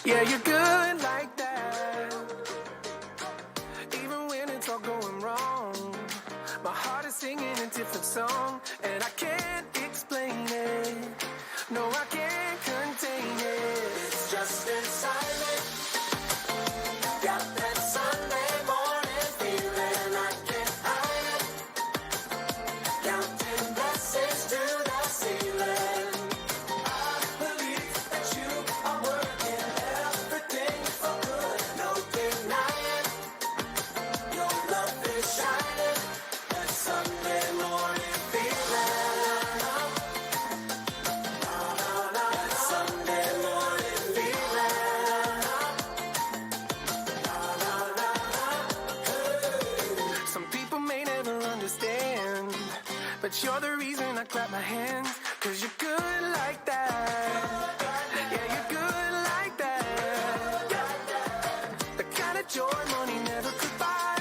Yeah, you're good like that. Even when it's all going wrong, my heart is singing a different song, and I can't explain it. No, I can't contain it. It's just inside me. Got that Sunday morning feeling, I can't hide it. Counting blessings to the ceiling. I believe that you are working everything for good. No denying, your love is shining. That Sunday morning feeling. That Sunday morning feeling. Some people may never understand, but you're the reason I clap my hands. 'Cause you're good like that. Yeah, you're good like that. The kind of joy money never could buy.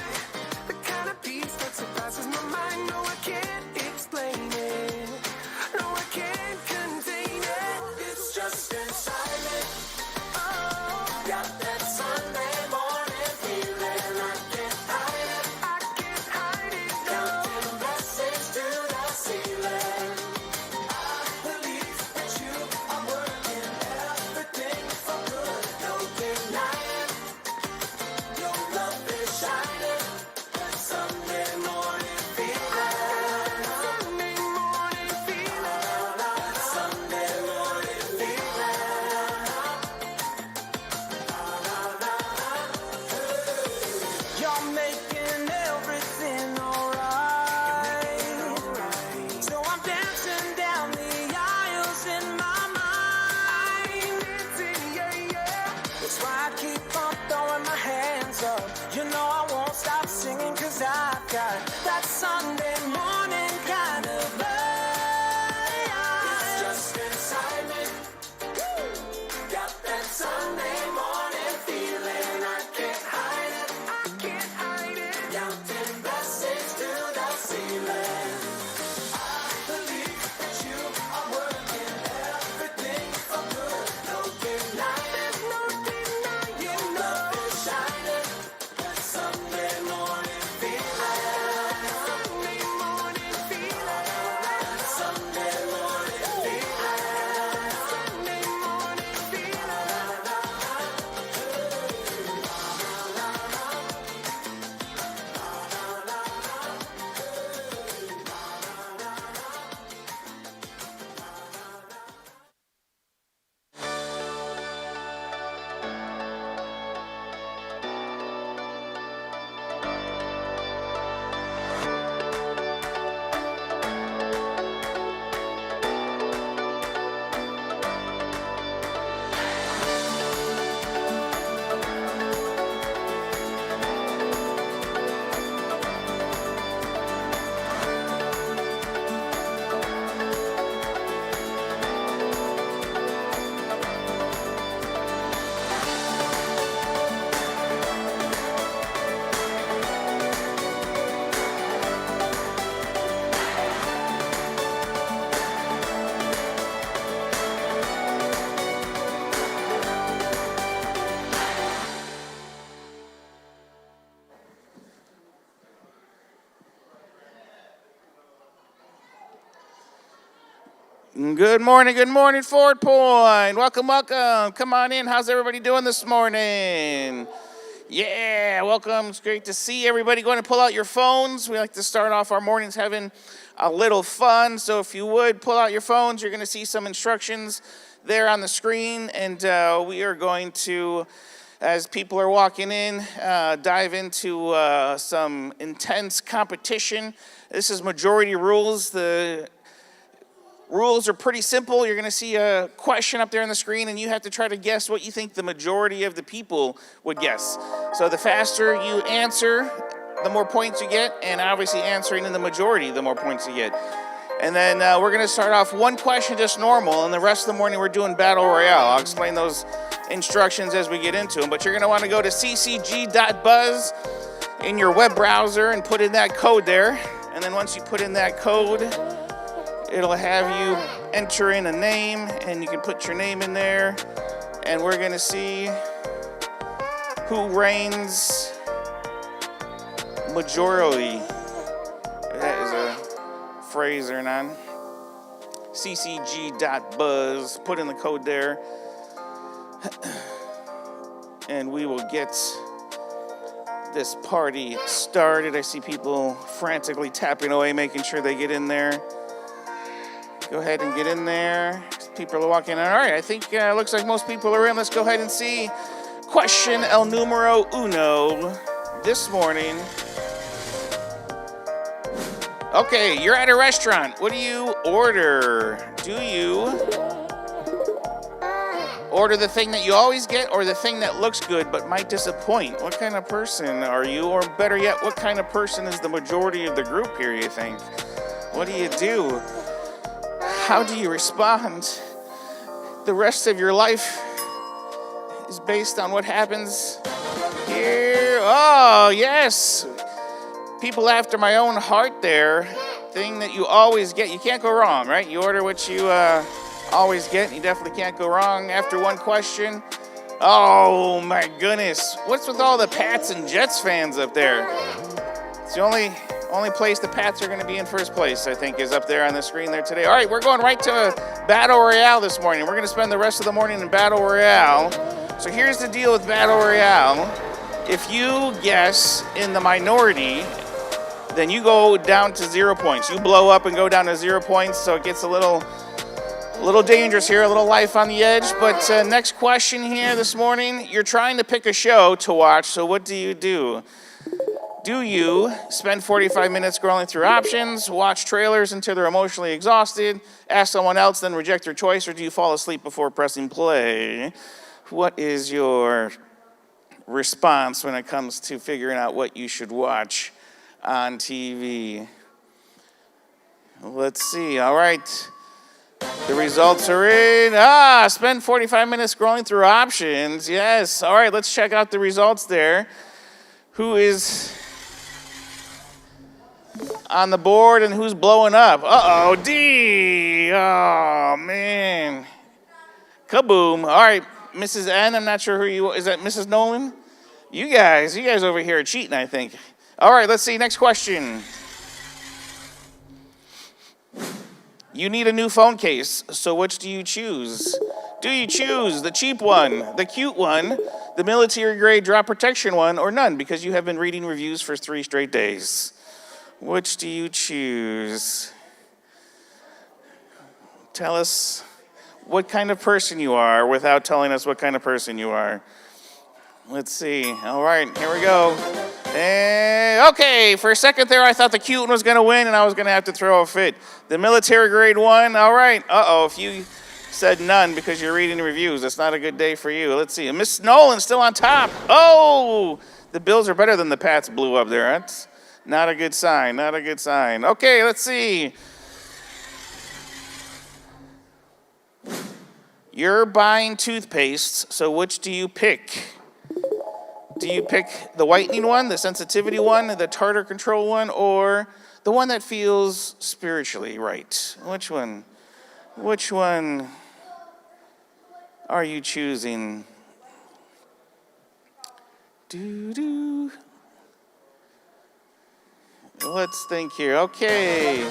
The kind of peace that surpasses my mind. No, I can't explain it. No, I can't contain it. It's just inside me. Oh, got that Sunday morning feeling. I can't hide it. I can't hide it. Counting blessings to the ceiling. I believe that you are working everything for good. No denying, your love is shining. That Sunday morning feeling. Sunday morning feeling. Sunday morning feeling. You're making everything alright. So I'm dancing down the aisles in my mind. That's why I keep on throwing my hands up. You know I won't stop singing, 'cause I've got that Sunday morning kind of vibe. It's just inside me. Got that Sunday morning feeling. I can't hide it. I can't hide it. Counting blessings to the ceiling. I believe that you are working everything for good. No denying, no denying. Your love is shining. That Sunday morning feeling. Sunday morning feeling. Sunday morning feeling. Sunday morning Good morning, Fort Point. Welcome. Come on in. How's everybody doing this morning? Yeah, welcome. It's great to see everybody. Go ahead and pull out your phones. We like to start off our mornings having a little fun. So if you would, pull out your phones. You're going to see some instructions there on the screen. And we are going to, as people are walking in, dive into some intense competition. This is Majority Rules. The rules are pretty simple. You're going to see a question up there on the screen, and you have to try to guess what you think the majority of the people would guess. So the faster you answer, the more points you get, and obviously answering in the majority, the more points you get. And then we're going to start off one question just normal, and the rest of the morning we're doing Battle Royale. I'll explain those instructions as we get into them, but you're going to want to go to ccg.buzz in your web browser and put in that code there. And then once you put in that code, it'll have you enter in a name, and you can put your name in there. and we're going to see who reigns majorly. That is a phrase or none. ccg.buzz. Put in the code there. And we will get this party started. I see people frantically tapping away, making sure they get in there. Go ahead and get in there. People are walking in. All right, I think looks like most people are in. Let's go ahead and see question el numero uno this morning. Okay, you're at a restaurant. What do you order? Do you order the thing that you always get or the thing that looks good but might disappoint? What kind of person are you? Or better yet, what kind of person is the majority of the group here, you think? What do? How do you respond? The rest of your life is based on what happens here. Oh, yes. People after my own heart there. Thing that you always get. You can't go wrong, right? You order what you always get. You definitely can't go wrong. After one question. Oh, my goodness. What's with all the Pats and Jets fans up there? It's the only place the Pats are going to be in first place, I think, is up there on the screen there today. All right, we're going right to Battle Royale this morning. We're going to spend the rest of the morning in Battle Royale. So here's the deal with Battle Royale. If you guess in the minority, then you go down to 0 points. You blow up and go down to 0 points, so it gets a little dangerous here, a little life on the edge. But next question here this morning, you're trying to pick a show to watch, so what do? Do you spend 45 minutes scrolling through options, watch trailers until they're emotionally exhausted, ask someone else, then reject their choice, or do you fall asleep before pressing play? What is your response when it comes to figuring out what you should watch on TV? Let's see. All right. The results are in. Spend 45 minutes scrolling through options. Yes. All right, let's check out the results there. Who is on the board and who's blowing up? Uh-oh, D. Oh, man. Kaboom. All right, Mrs. N, I'm not sure who you are. Is that Mrs. Nolan? You guys over here are cheating, I think. All right, let's see. Next question. You need a new phone case, so which do you choose? Do you choose the cheap one, the cute one, the military-grade drop protection one, or none, because you have been reading reviews for 3 straight days? Which do you choose? Tell us what kind of person you are without telling us what kind of person you are. Let's see. All right, here we go. And, okay, for a second there, I thought the cute one was going to win, and I was going to have to throw a fit. The military-grade one, all right. If you said none because you're reading reviews, that's not a good day for you. Let's see. Miss Nolan still on top. Oh, the Bills are better than the Pats blew up there. That's not a good sign, not a good sign. Okay, let's see. You're buying toothpaste, so which do you pick? Do you pick the whitening one, the sensitivity one, the tartar control one, or the one that feels spiritually right? Which one? Which one are you choosing? Doo-doo. Let's think here. Okay.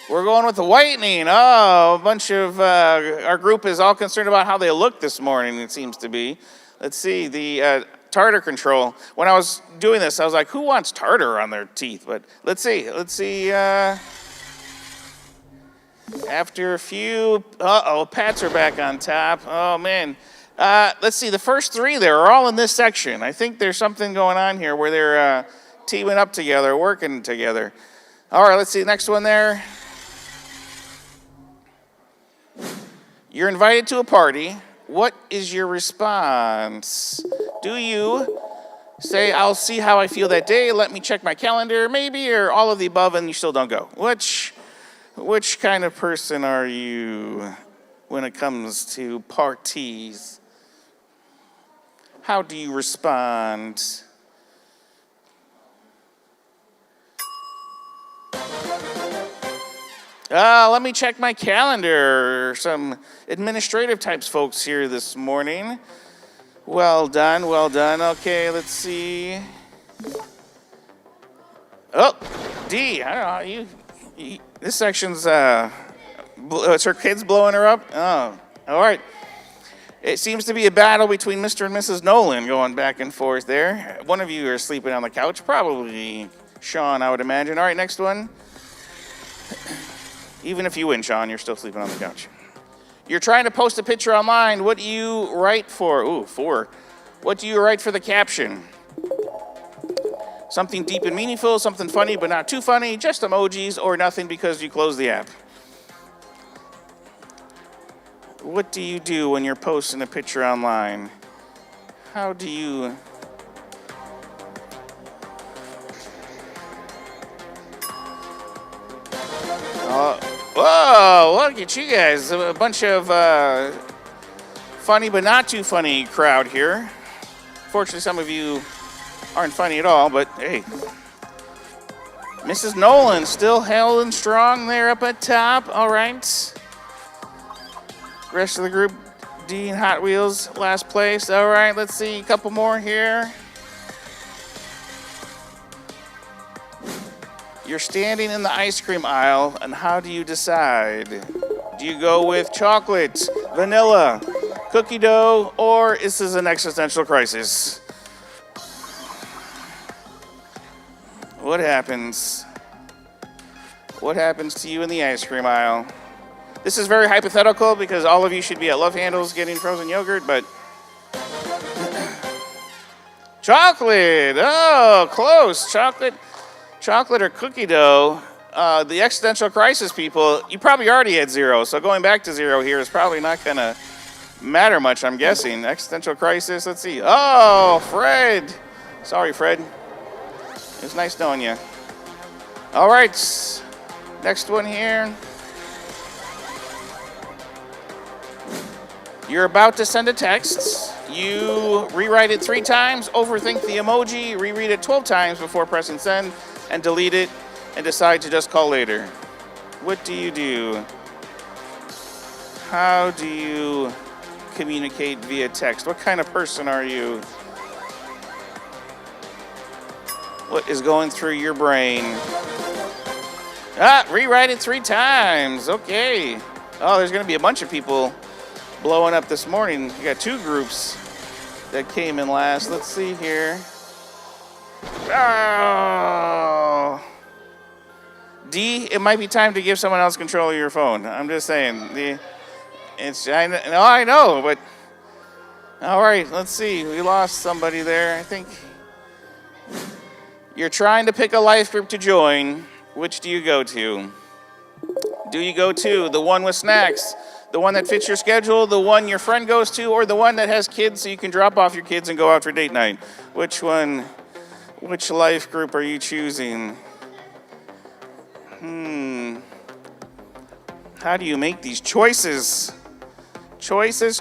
We're going with the whitening. Oh, a bunch of our group is all concerned about how they look this morning, it seems to be. Let's see, the tartar control. When I was doing this, I was like, who wants tartar on their teeth? But let's see. After a few, Pats are back on top. Oh, man. Let's see, the first 3 there are all in this section. I think there's something going on here where they're teaming up together, working together. All right, let's see, next one there. You're invited to a party. What is your response? Do you say, I'll see how I feel that day, let me check my calendar, maybe, or all of the above, and you still don't go? Which kind of person are you when it comes to parties? How do you respond? Let me check my calendar. Some administrative types folks here this morning. Well done, well done. Okay, let's see. Oh, D, I don't know. You this section's, it's her kids blowing her up? Oh, all right. It seems to be a battle between Mr. and Mrs. Nolan going back and forth there. One of you are sleeping on the couch, probably Sean, I would imagine. All right, next one. Even if you win, Sean, you're still sleeping on the couch. You're trying to post a picture online. What do you write for? Ooh, 4. What do you write for the caption? Something deep and meaningful, something funny but not too funny, just emojis, or nothing because you closed the app. What do you do when you're posting a picture online? How do you... Whoa, look at you guys. A bunch of funny but not too funny crowd here. Fortunately, some of you aren't funny at all, but hey. Mrs. Nolan still held and strong there up at top. All right. Rest of the group, D and Hot Wheels, last place. All right, let's see, a couple more here. You're standing in the ice cream aisle, and how do you decide? Do you go with chocolate, vanilla, cookie dough, or is this an existential crisis? What happens? What happens to you in the ice cream aisle? This is very hypothetical because all of you should be at Love Handles getting frozen yogurt, but... Chocolate! Oh, close. Chocolate or cookie dough. The existential crisis people, you probably already had 0, so going back to 0 here is probably not going to matter much, I'm guessing. Existential crisis, let's see. Oh, Fred. Sorry, Fred. It was nice knowing you. All right, next one here. You're about to send a text. You rewrite it 3 times, overthink the emoji, reread it 12 times before pressing send, and delete it, and decide to just call later. What do you do? How do you communicate via text? What kind of person are you? What is going through your brain? Rewrite it 3 times. Okay. Oh, there's going to be a bunch of people blowing up this morning. You got 2 groups that came in last. Let's see here. Oh. D, it might be time to give someone else control of your phone. I'm just saying. I know, but all right, let's see. We lost somebody there. I think you're trying to pick a life group to join. Which do you go to? Do you go to the one with snacks, the one that fits your schedule, the one your friend goes to, or the one that has kids so you can drop off your kids and go out for date night? Which one? Which life group are you choosing? How do you make these choices? Choices.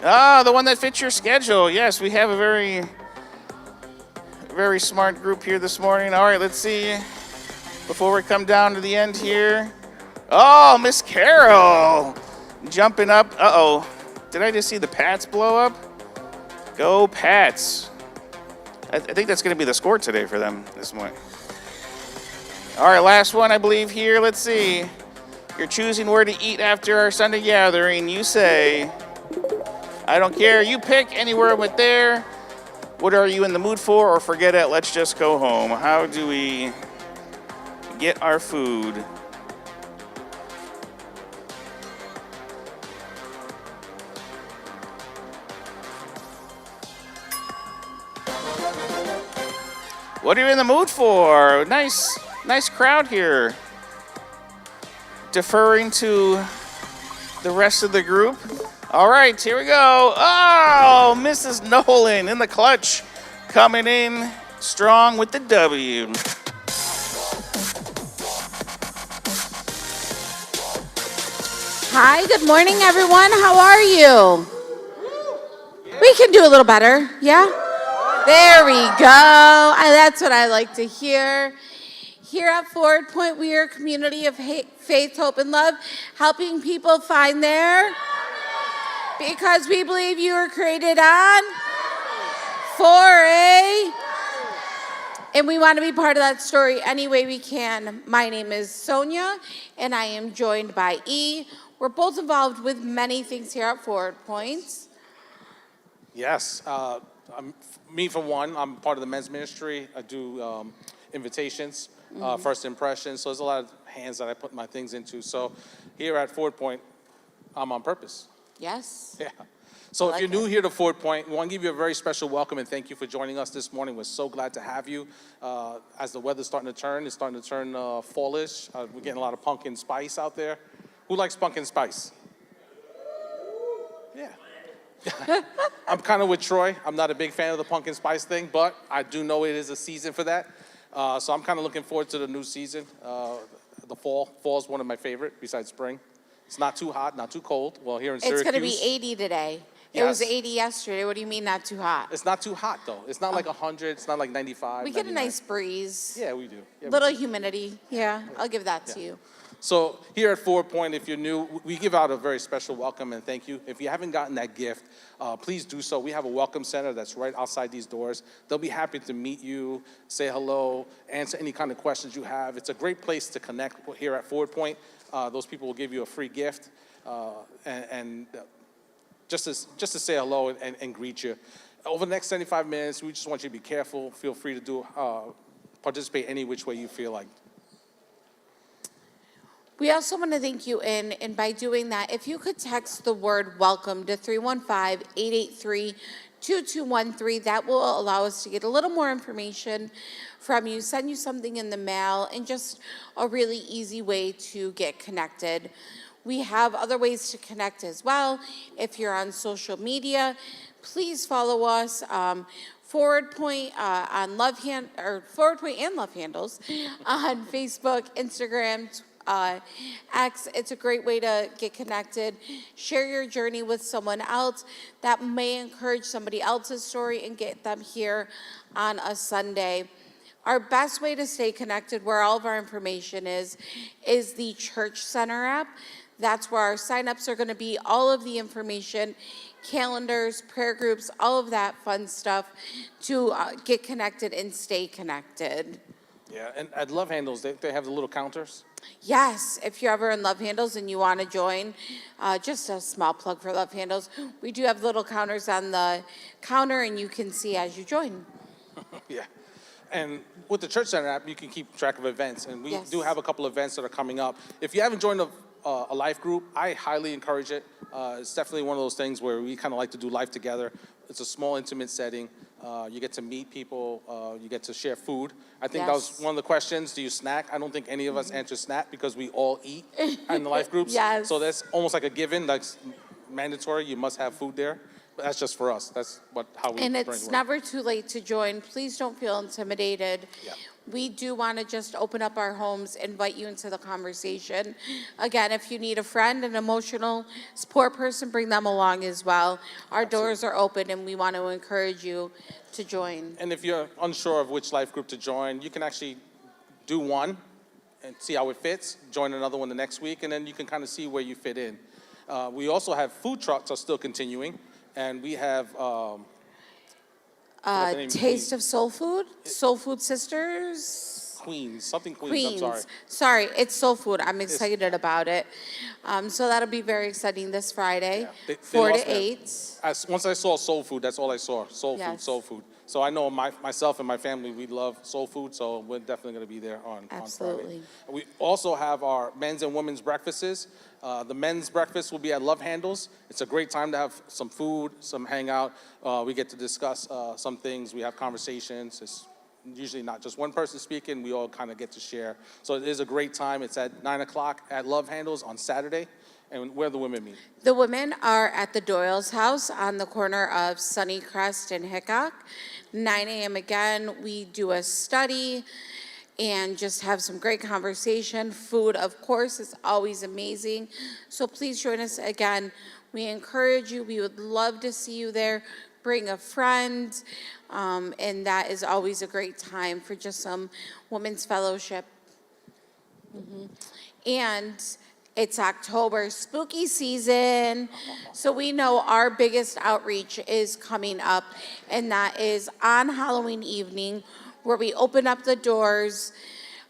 The one that fits your schedule. Yes, we have a very, very smart group here this morning. All right, let's see. Before we come down to the end here. Oh, Miss Carol. Jumping up. Uh-oh. Did I just see the Pats blow up? Go Pats. I think that's going to be the score today for them this morning. All right, last one, I believe, here. Let's see. You're choosing where to eat after our Sunday gathering. You say, I don't care. You pick anywhere but there. What are you in the mood for? Or forget it. Let's just go home. How do we get our food? What are you in the mood for? Nice crowd here. Deferring to the rest of the group. All right, here we go. Oh, Mrs. Nolan in the clutch. Coming in strong with the W. Hi, good morning, everyone. How are you? We can do a little better, yeah? There we go. That's what I like to hear. Here at Forward Point, we are a community of faith, hope, and love, helping people find their, because we believe you were created on, for a, and we want to be part of that story any way we can. My name is Sonia, and I am joined by E. We're both involved with many things here at Forward Point. Yes, me for one, I'm part of the men's ministry. I do invitations, first impressions. So there's a lot of hands that I put my things into. So here at Forward Point, I'm on purpose. Yes. Yeah. So if like you're new it. here to Forward Point, we want to give you a very special welcome and thank you for joining us this morning. We're so glad to have you. As the weather's starting to turn, it's starting to turn fallish. We're getting a lot of pumpkin spice out there. Who likes pumpkin spice? Yeah. I'm kind of with Troy. I'm not a big fan of the pumpkin spice thing, but I do know it is a season for that. So I'm kind of looking forward to the new season. The fall. Fall is one of my favorite besides spring. It's not too hot, not too cold. Well, here in Syracuse. It's going to be 80 today. It was Yes. 80 yesterday. What do you mean not too hot? It's not too hot though. It's not like 100. It's not like 95. We get a 99. nice breeze. Yeah, we do. Yeah, we Little do. humidity. Yeah, I'll give that to you. So here at Forward Point, if you're new, we give out a very special welcome and thank you. If you haven't gotten that gift, please do so. We have a welcome center that's right outside these doors. They'll be happy to meet you, say hello, answer any kind of questions you have. It's a great place to connect here at Forward Point. Those people will give you a free gift and just to say hello and greet you. Over the next 75 minutes, we just want you to be careful. Feel free to participate any which way you feel like. We also want to thank you, and by doing that, if you could text the word welcome to 315-883-2213, that will allow us to get a little more information from you, send you something in the mail, and just a really easy way to get connected. We have other ways to connect as well. If you're on social media, please follow us. Forward Point on Forward Point and Love Handles on Facebook, Instagram, X. It's a great way to get connected. Share your journey with someone else that may encourage somebody else's story and get them here on a Sunday. Our best way to stay connected, where all of our information is the Church Center app. That's where our signups are going to be, all of the information, calendars, prayer groups, all of that fun stuff to get connected and stay connected. Yeah, and at Love Handles, they have the little counters. Yes, if you're ever in Love Handles and you want to join, just a small plug for Love Handles, we do have little counters on the counter and you can see as you join. Yeah. And with the Church Center app, you can keep track of events. And we Yes. do have a couple of events that are coming up. If you haven't joined a life group, I highly encourage it. It's definitely one of those things where we kind of like to do life together. It's a small, intimate setting. You get to meet people. You get to share food. I think that was Yes. one of the questions. Do you snack? I don't think any of us answer snack because we all eat in the life groups. Yes. So that's almost like a given. That's mandatory. You must have food there. But that's just for us. That's how we And bring it's it. never too late to join. Please don't feel intimidated. Yeah. We do want to just open up our homes, invite you into the conversation. Again, if you need a friend, an emotional support person, bring them along as well. Our doors are open and we want to encourage you to join. And if you're unsure of which life group to join, you can actually do one and see how it fits, join another one the next week, and then you can kind of see where you fit in. We also have food trucks are still continuing, and we have the name? Taste of Soul Food, Soul Food Sisters. Queens, I'm sorry. Queens. Sorry, it's Soul Food. I'm excited about it. So that'll be very exciting this Friday, Yeah. They 4 lost to their- 8. Once I saw soul food, that's all I saw. Soul food, Yes. soul food. So I know myself and my family, we love soul food, so we're definitely going to be there on Absolutely. Friday. We also have our men's and women's breakfasts. The men's breakfast will be at Love Handles. It's a great time to have some food, some hangout. We get to discuss some things. We have conversations. It's usually not just one person speaking. We all kind of get to share. So it is a great time. It's at 9 o'clock at Love Handles on Saturday. And where the women meet. The women are at the Doyle's house on the corner of Sunnycrest and Hickok. 9 a.m. again, we do a study and just have some great conversation. Food, of course, is always amazing. So please join us again. We encourage you. We would love to see you there. Bring a friend. And that is always a great time for just some women's fellowship. And it's October, spooky season. So we know our biggest outreach is coming up, and that is on Halloween evening, where we open up the doors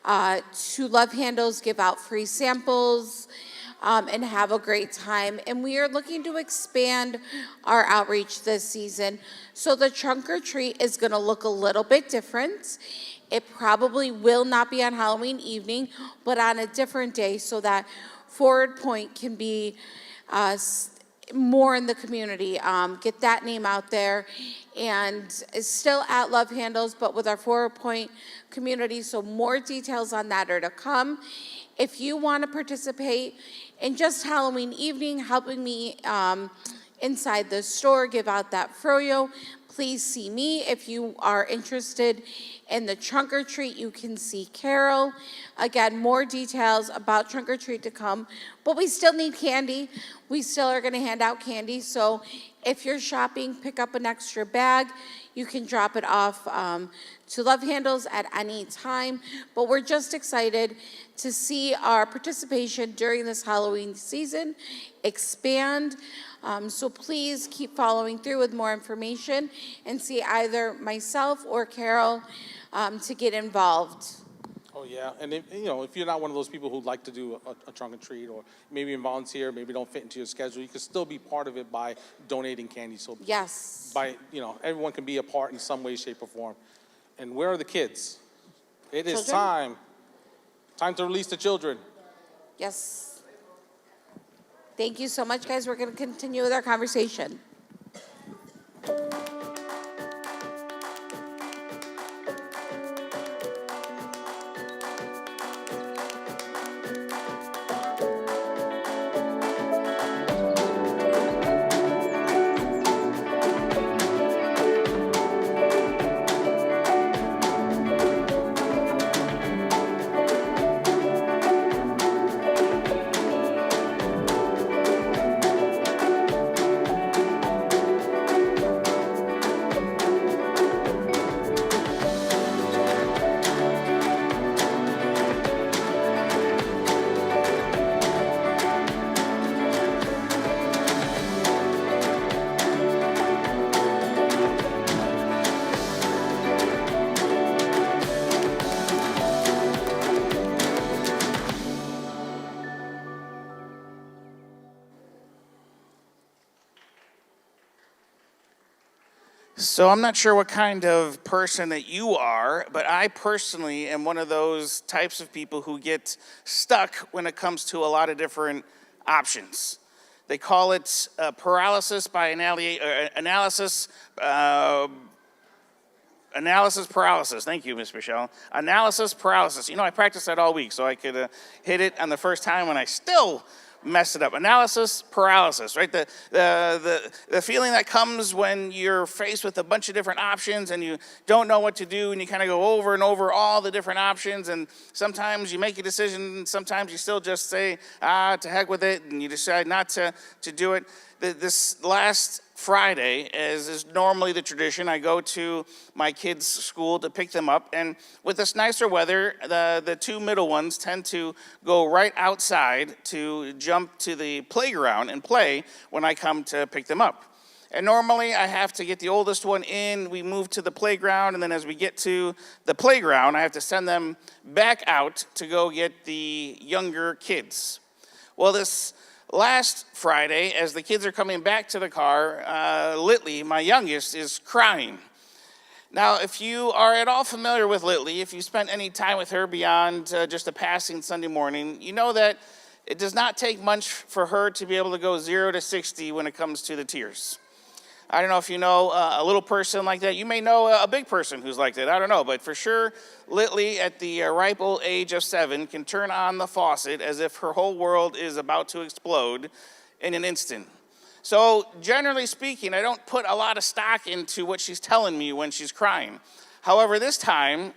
to Love Handles, give out free samples, and have a great time. And we are looking to expand our outreach this season. So the trunk or treat is going to look a little bit different. It probably will not be on Halloween evening, but on a different day, so that Forward Point can be more in the community, get that name out there, and it's still at Love Handles, but with our Forward Point community. So more details on that are to come. If you want to participate in just Halloween evening, helping me inside the store, give out that froyo, please see me. If you are interested in the trunk or treat, you can see Carol. Again, more details about trunk or treat to come, but we still need candy. We still are going to hand out candy. So if you're shopping, pick up an extra bag. You can drop it off to Love Handles at any time. But we're just excited to see our participation during this Halloween season expand. So please keep following through with more information and see either myself or Carol to get involved. Oh, yeah, and if you're not one of those people who'd like to do a trunk or treat, or maybe volunteer, maybe don't fit into your schedule, you can still be part of it by donating candy. So Yes. Everyone can be a part in some way, shape, or form. And where are the kids? It is Children? time to release the children. Yes. Thank you so much, guys. We're going to continue with our conversation. So I'm not sure what kind of person that you are, but I personally am one of those types of people who get stuck when it comes to a lot of different options. They call it paralysis by analysis. Analysis paralysis. Thank you, Miss Michelle. Analysis paralysis. I practiced that all week, so I could hit it on the first time when I still messed it up. Analysis paralysis, right? The feeling that comes when you're faced with a bunch of different options and you don't know what to do, and you kind of go over and over all the different options, and sometimes you make a decision, and sometimes you still just say, to heck with it, and you decide not to do it. This last Friday, as is normally the tradition, I go to my kids' school to pick them up, and with this nicer weather, the two middle ones tend to go right outside to jump to the playground and play when I come to pick them up. And normally I have to get the oldest one in, we move to the playground, and then as we get to the playground, I have to send them back out to go get the younger kids. Well, this last Friday, as the kids are coming back to the car, Litly, my youngest, is crying. Now, if you are at all familiar with Litly, if you spent any time with her beyond just a passing Sunday morning, you know that it does not take much for her to be able to go 0 to 60 when it comes to the tears. I don't know if you know a little person like that. You may know a big person who's like that. I don't know. But for sure, Litly, at the ripe old age of 7, can turn on the faucet as if her whole world is about to explode in an instant. So generally speaking, I don't put a lot of stock into what she's telling me when she's crying. However, this time,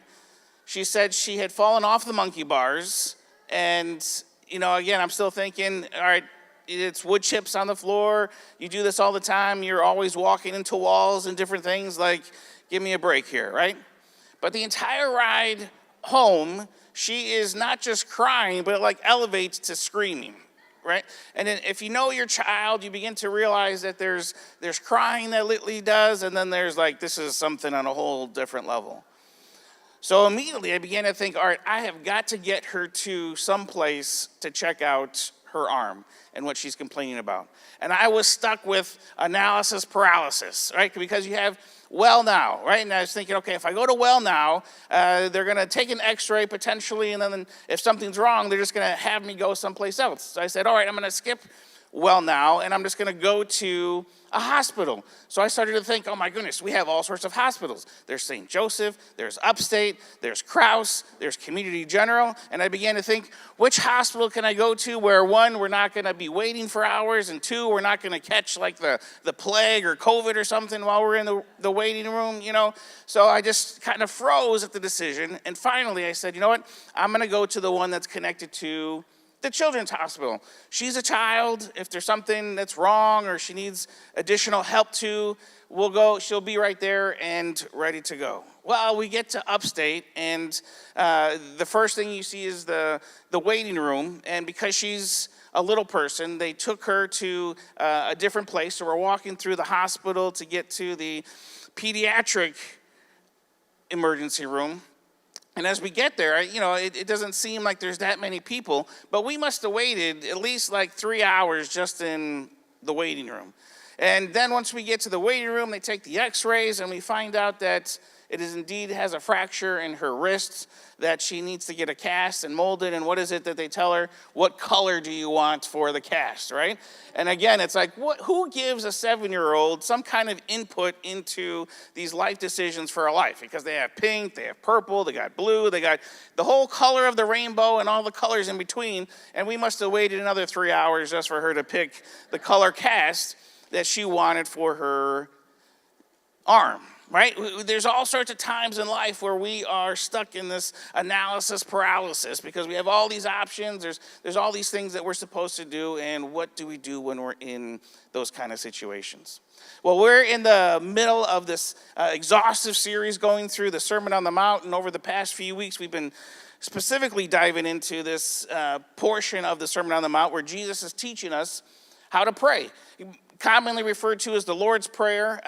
she said she had fallen off the monkey bars. And, again, I'm still thinking, all right, it's wood chips on the floor. You do this all the time. You're always walking into walls and different things. Like, give me a break here, right? But the entire ride home, she is not just crying, but it like elevates to screaming, right? And then if you know your child, you begin to realize that there's crying that Lily does, and then there's like, this is something on a whole different level. So immediately I began to think, all right, I have got to get her to some place to check out her arm and what she's complaining about. And I was stuck with analysis paralysis, right? Because you have Well Now, right? And I was thinking, okay, if I go to Well Now, they're going to take an x-ray potentially, and then if something's wrong, they're just going to have me go someplace else. So I said, all right, I'm going to skip Well Now, and I'm just going to go to a hospital. So I started to think, oh my goodness, we have all sorts of hospitals. There's St. Joseph, there's Upstate, there's Crouse, there's Community General, and I began to think, which hospital can I go to where one, we're not going to be waiting for hours, and two, we're not going to catch like the plague or COVID or something while we're in the waiting room, you know? So I just kind of froze at the decision, and finally I said, you know what, I'm going to go to the one that's connected to the Children's Hospital. She's a child. If there's something that's wrong or she needs additional help too, we'll go. She'll be right there and ready to go. Well, we get to Upstate, and the first thing you see is the waiting room. And because she's a little person, they took her to a different place. So we're walking through the hospital to get to the pediatric emergency room. And as we get there, you know, it doesn't seem like there's that many people, but we must have waited at least like 3 hours just in the waiting room. And then once we get to the waiting room, they take the x-rays, and we find out that it is indeed has a fracture in her wrist, that she needs to get a cast and molded. And what is it that they tell her? What color do you want for the cast, right? And again, it's like, who gives a 7-year-old some kind of input into these life decisions for a life? Because they have pink, they have purple, they got blue, they got the whole color of the rainbow and all the colors in between. And we must have waited another 3 hours just for her to pick the color cast that she wanted for her arm. Right? There's all sorts of times in life where we are stuck in this analysis paralysis because we have all these options. There's all these things that we're supposed to do, and what do we do when we're in those kind of situations? Well, we're in the middle of this exhaustive series going through the Sermon on the Mount, and over the past few weeks we've been specifically diving into this portion of the Sermon on the Mount where Jesus is teaching us how to pray. Commonly referred to as the Lord's Prayer,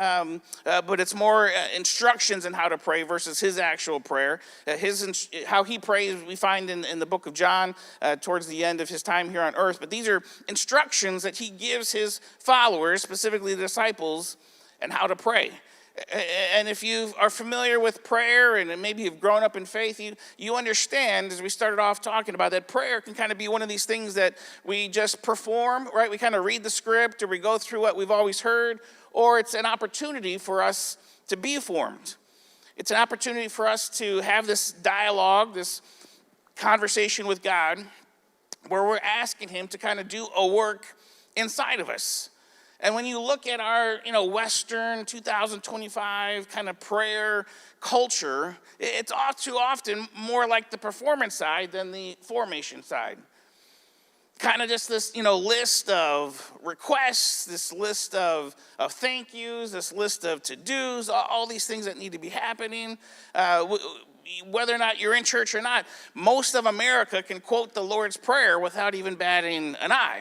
but it's more instructions on how to pray versus his actual prayer. How he prays we find in the book of John towards the end of his time here on earth. But these are instructions that he gives his followers, specifically the disciples, and how to pray. And if you are familiar with prayer and maybe you've grown up in faith, you understand, as we started off talking about, that prayer can kind of be one of these things that we just perform, right? We kind of read the script or we go through what we've always heard, or it's an opportunity for us to be formed. It's an opportunity for us to have this dialogue, this conversation with God, where we're asking him to kind of do a work inside of us. And when you look at our, Western 2025 kind of prayer culture, it's all too often more like the performance side than the formation side. Kind of just this, list of requests, this list of thank yous, this list of to-dos, all these things that need to be happening. Whether or not you're in church or not, most of America can quote the Lord's Prayer without even batting an eye.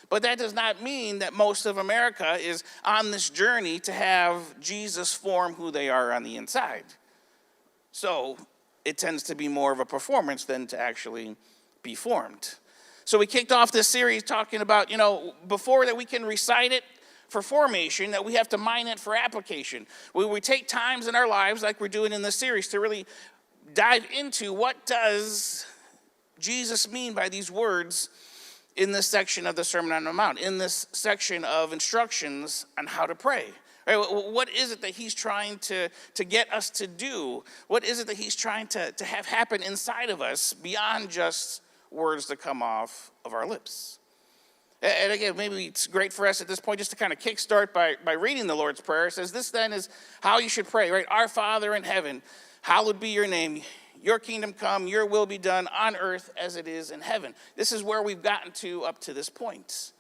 But that does not mean that most of America is on this journey to have Jesus form who they are on the inside. So it tends to be more of a performance than to actually be formed. So we kicked off this series talking about, before that we can recite it for formation, that we have to mine it for application. We take times in our lives, like we're doing in this series, to really dive into what does Jesus mean by these words in this section of the Sermon on the Mount, in this section of instructions on how to pray. Right? What is it that he's trying to get us to do? What is it that he's trying to have happen inside of us beyond just words that come off of our lips? And again, maybe it's great for us at this point just to kind of kickstart by reading the Lord's Prayer. It says, this then is how you should pray, right? Our Father in heaven, hallowed be your name. Your kingdom come, your will be done on earth as it is in heaven. This is where we've gotten to up to this point.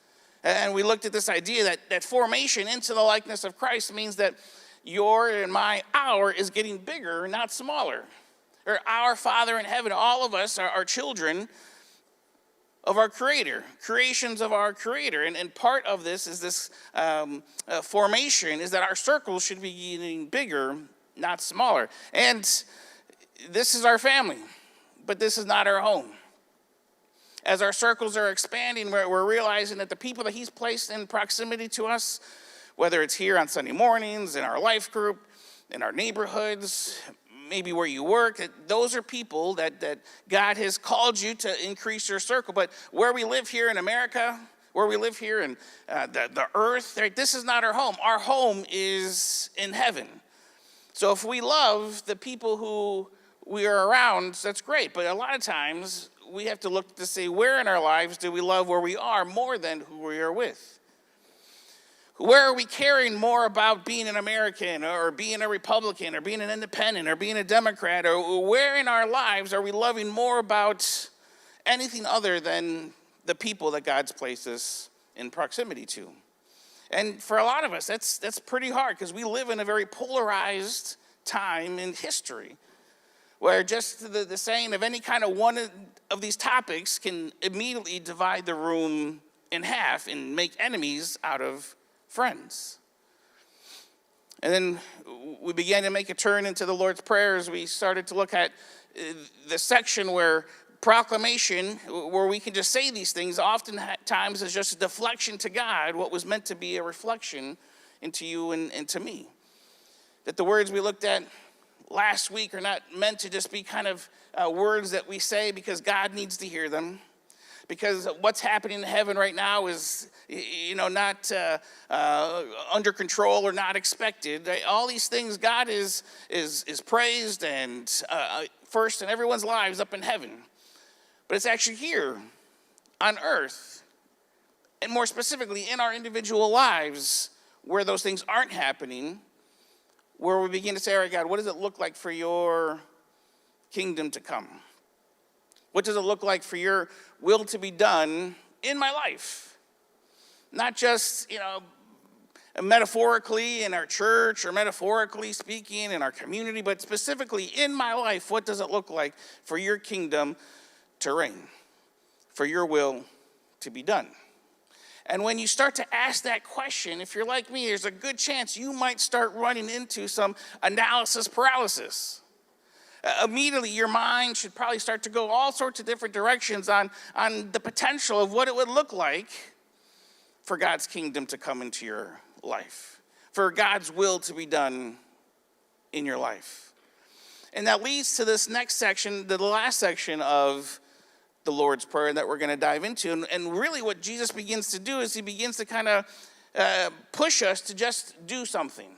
And we looked at this idea that formation into the likeness of Christ means that your and our is getting bigger, not smaller. or our Father in heaven. All of us are children of our Creator, creations of our Creator. And part of this is this formation is that our circles should be getting bigger, not smaller. And this is our family, but this is not our home. As our circles are expanding, we're realizing that the people that he's placed in proximity to us, whether it's here on Sunday mornings, in our life group, in our neighborhoods, maybe where you work, those are people that God has called you to increase your circle. But where we live here in America, where we live here in the earth, right, this is not our home. Our home is in heaven. So if we love the people who we are around, that's great. But a lot of times we have to look to see where in our lives do we love where we are more than who we are with. Where are we caring more about being an American or being a Republican or being an independent or being a Democrat? Or where in our lives are we loving more about anything other than the people that God's placed us in proximity to? And for a lot of us, that's pretty hard because we live in a very polarized time in history where just the saying of any kind of one of these topics can immediately divide the room in half and make enemies out of friends. And then we began to make a turn into the Lord's Prayer as we started to look at the section where proclamation, where we can just say these things, oftentimes is just a deflection to God, what was meant to be a reflection into you and to me. That the words we looked at last week are not meant to just be kind of words that we say because God needs to hear them. Because what's happening in heaven right now is, not under control or not expected. All these things, God is praised and first in everyone's lives up in heaven. But it's actually here on earth, and more specifically in our individual lives, where those things aren't happening, where we begin to say, all right, God, what does it look like for your kingdom to come? What does it look like for your will to be done in my life? Not just, metaphorically in our church or metaphorically speaking in our community, but specifically in my life, what does it look like for your kingdom to reign, for your will to be done? And when you start to ask that question, if you're like me, there's a good chance you might start running into some analysis paralysis. Immediately, your mind should probably start to go all sorts of different directions on the potential of what it would look like for God's kingdom to come into your life, for God's will to be done in your life. And that leads to this next section, the last section of the Lord's Prayer that we're going to dive into. And really what Jesus begins to do is he begins to kind of push us to just do something.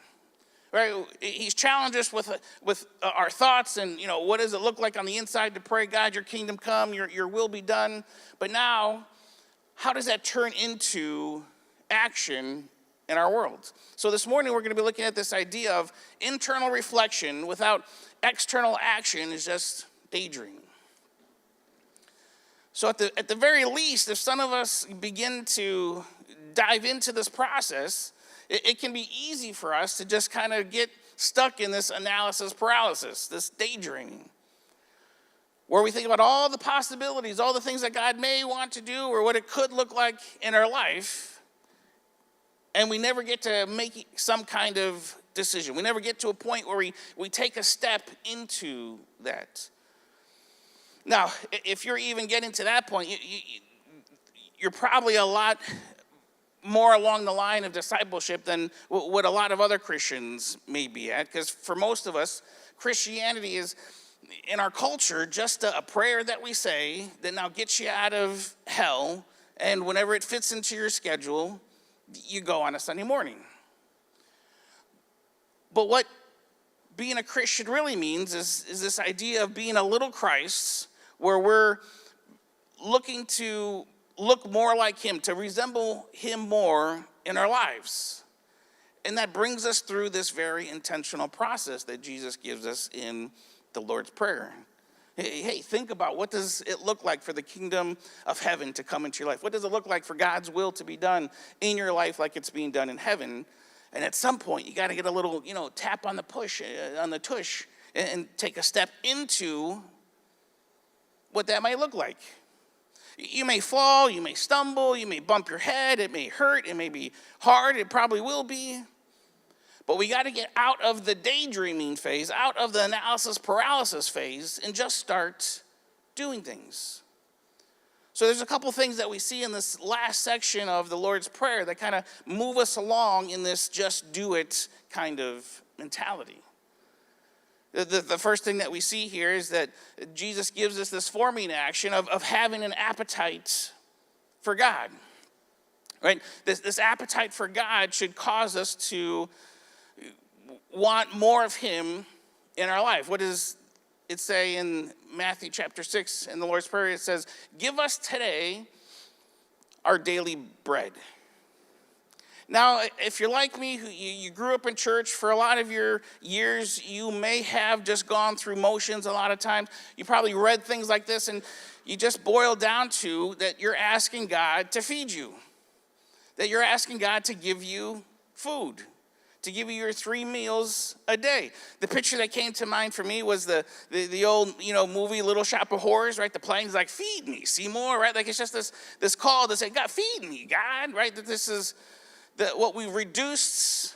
Right? He's challenged us with our thoughts and, what does it look like on the inside to pray, God, your kingdom come, your will be done. But now, how does that turn into action in our world? So this morning, we're going to be looking at this idea of internal reflection without external action is just daydreaming. So at the very least, if some of us begin to dive into this process, it can be easy for us to just kind of get stuck in this analysis paralysis, this daydreaming, where we think about all the possibilities, all the things that God may want to do or what it could look like in our life, and we never get to make some kind of decision. We never get to a point where we take a step into that. Now, if you're even getting to that point, you're probably a lot more along the line of discipleship than what a lot of other Christians may be at. Because for most of us, Christianity is, in our culture, just a prayer that we say that now gets you out of hell. And whenever it fits into your schedule, you go on a Sunday morning. But what being a Christian really means is this idea of being a little Christ, where we're looking to look more like him, to resemble him more in our lives. And that brings us through this very intentional process that Jesus gives us in the Lord's Prayer. Hey, think about what does it look like for the kingdom of heaven to come into your life? What does it look like for God's will to be done in your life like it's being done in heaven? And at some point, you got to get a little, tap on the tush and take a step into what that might look like. You may fall, you may stumble, you may bump your head, it may hurt, it may be hard, it probably will be. But we got to get out of the daydreaming phase, out of the analysis paralysis phase, and just start doing things. So there's a couple things that we see in this last section of the Lord's Prayer that kind of move us along in this just do it kind of mentality. The first thing that we see here is that Jesus gives us this forming action of having an appetite for God. Right? This appetite for God should cause us to want more of him in our life. What does it say in Matthew chapter 6 in the Lord's Prayer? It says, give us today our daily bread. Now, if you're like me, you grew up in church for a lot of your years, you may have just gone through motions a lot of times. You probably read things like this, and you just boil down to that you're asking God to feed you, that you're asking God to give you food, to give you your 3 meals a day. The picture that came to mind for me was the old movie Little Shop of Horrors, right? The plane's like, feed me, Seymour, right? Like it's just this call to say, God, feed me, God, right? That this is what we've reduced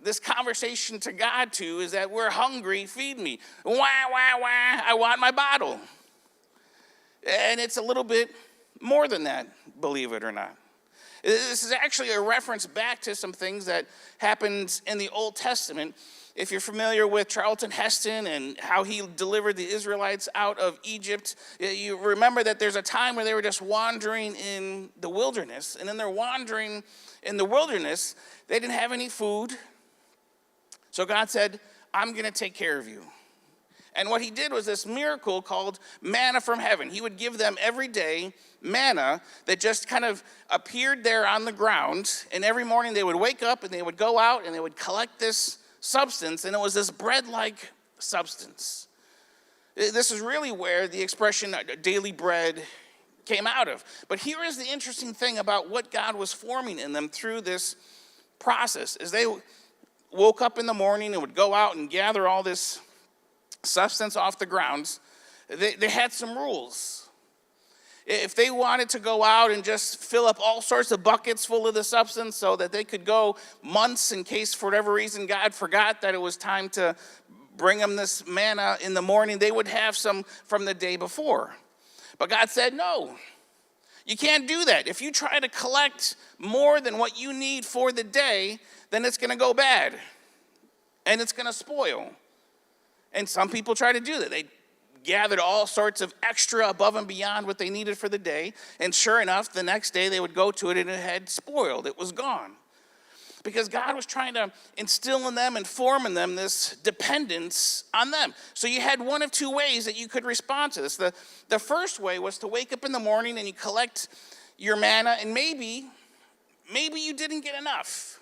this conversation to God to is that we're hungry, feed me. Wah, wah, wah, I want my bottle. And it's a little bit more than that, believe it or not. This is actually a reference back to some things that happened in the Old Testament. If you're familiar with Charlton Heston and how he delivered the Israelites out of Egypt, you remember that there's a time where they were just wandering in the wilderness. And in their wandering in the wilderness, they didn't have any food. So God said, I'm going to take care of you. And what he did was this miracle called manna from heaven. He would give them every day manna that just kind of appeared there on the ground. And every morning they would wake up and they would go out and they would collect this substance. And it was this bread-like substance. This is really where the expression daily bread came out of. But here is the interesting thing about what God was forming in them through this process. As they woke up in the morning and would go out and gather all this substance off the grounds, they had some rules. If they wanted to go out and just fill up all sorts of buckets full of the substance so that they could go months in case for whatever reason God forgot that it was time to bring them this manna in the morning, they would have some from the day before. But God said, no, you can't do that. If you try to collect more than what you need for the day, then it's going to go bad and it's going to spoil. And some people try to do that. They gathered all sorts of extra above and beyond what they needed for the day. And sure enough, the next day they would go to it and it had spoiled. It was gone. Because God was trying to instill in them and form in them this dependence on them. So you had one of two ways that you could respond to this. The first way was to wake up in the morning and you collect your manna, and maybe you didn't get enough.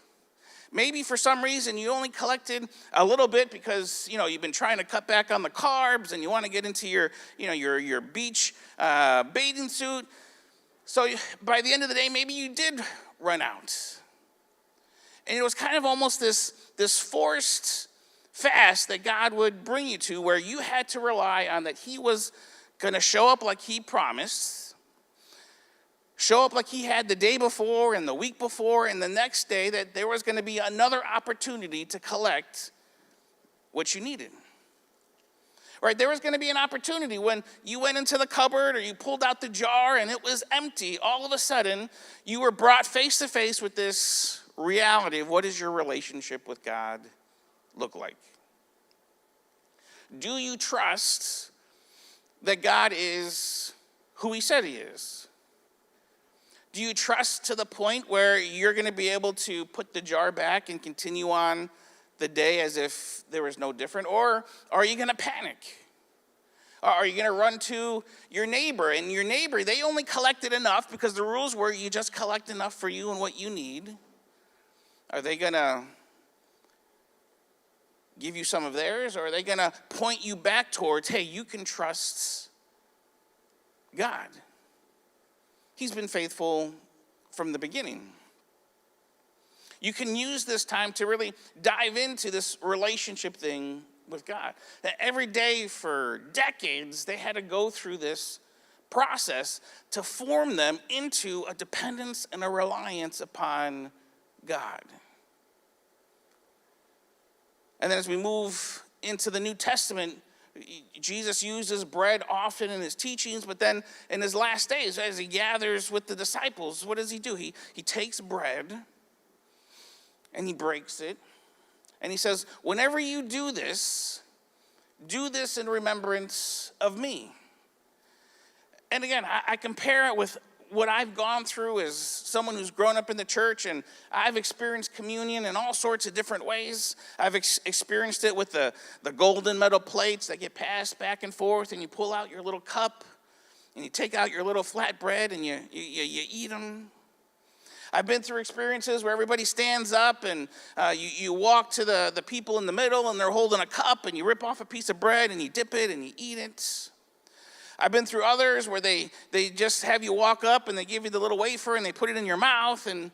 Maybe for some reason you only collected a little bit because you've been trying to cut back on the carbs and you want to get into your beach bathing suit. So by the end of the day, maybe you did run out. And it was kind of almost this forced fast that God would bring you to, where you had to rely on that he was going to show up like he promised, show up like he had the day before and the week before and the next day, that there was going to be another opportunity to collect what you needed. Right, there was going to be an opportunity when you went into the cupboard or you pulled out the jar and it was empty. All of a sudden, you were brought face to face with this reality of what does your relationship with God look like? Do you trust that God is who he said he is? Do you trust to the point where you're going to be able to put the jar back and continue on the day as if there was no different? Or are you going to panic? Are you going to run to your neighbor? And your neighbor, they only collected enough because the rules were you just collect enough for you and what you need. Are they going to give you some of theirs? Or are they going to point you back towards, hey, you can trust God? He's been faithful from the beginning. You can use this time to really dive into this relationship thing with God. Every day for decades, they had to go through this process to form them into a dependence and a reliance upon God. And then as we move into the New Testament, Jesus uses bread often in his teachings, but then in his last days, as he gathers with the disciples, what does he do? He takes bread and he breaks it. And he says, whenever you do this in remembrance of me. And again, I compare it with what I've gone through as someone who's grown up in the church, and I've experienced communion in all sorts of different ways. I've experienced it with the golden metal plates that get passed back and forth, and you pull out your little cup, and you take out your little flat bread, and you eat them. I've been through experiences where everybody stands up and you walk to the people in the middle and they're holding a cup and you rip off a piece of bread and you dip it and you eat it. I've been through others where they just have you walk up and they give you the little wafer and they put it in your mouth, and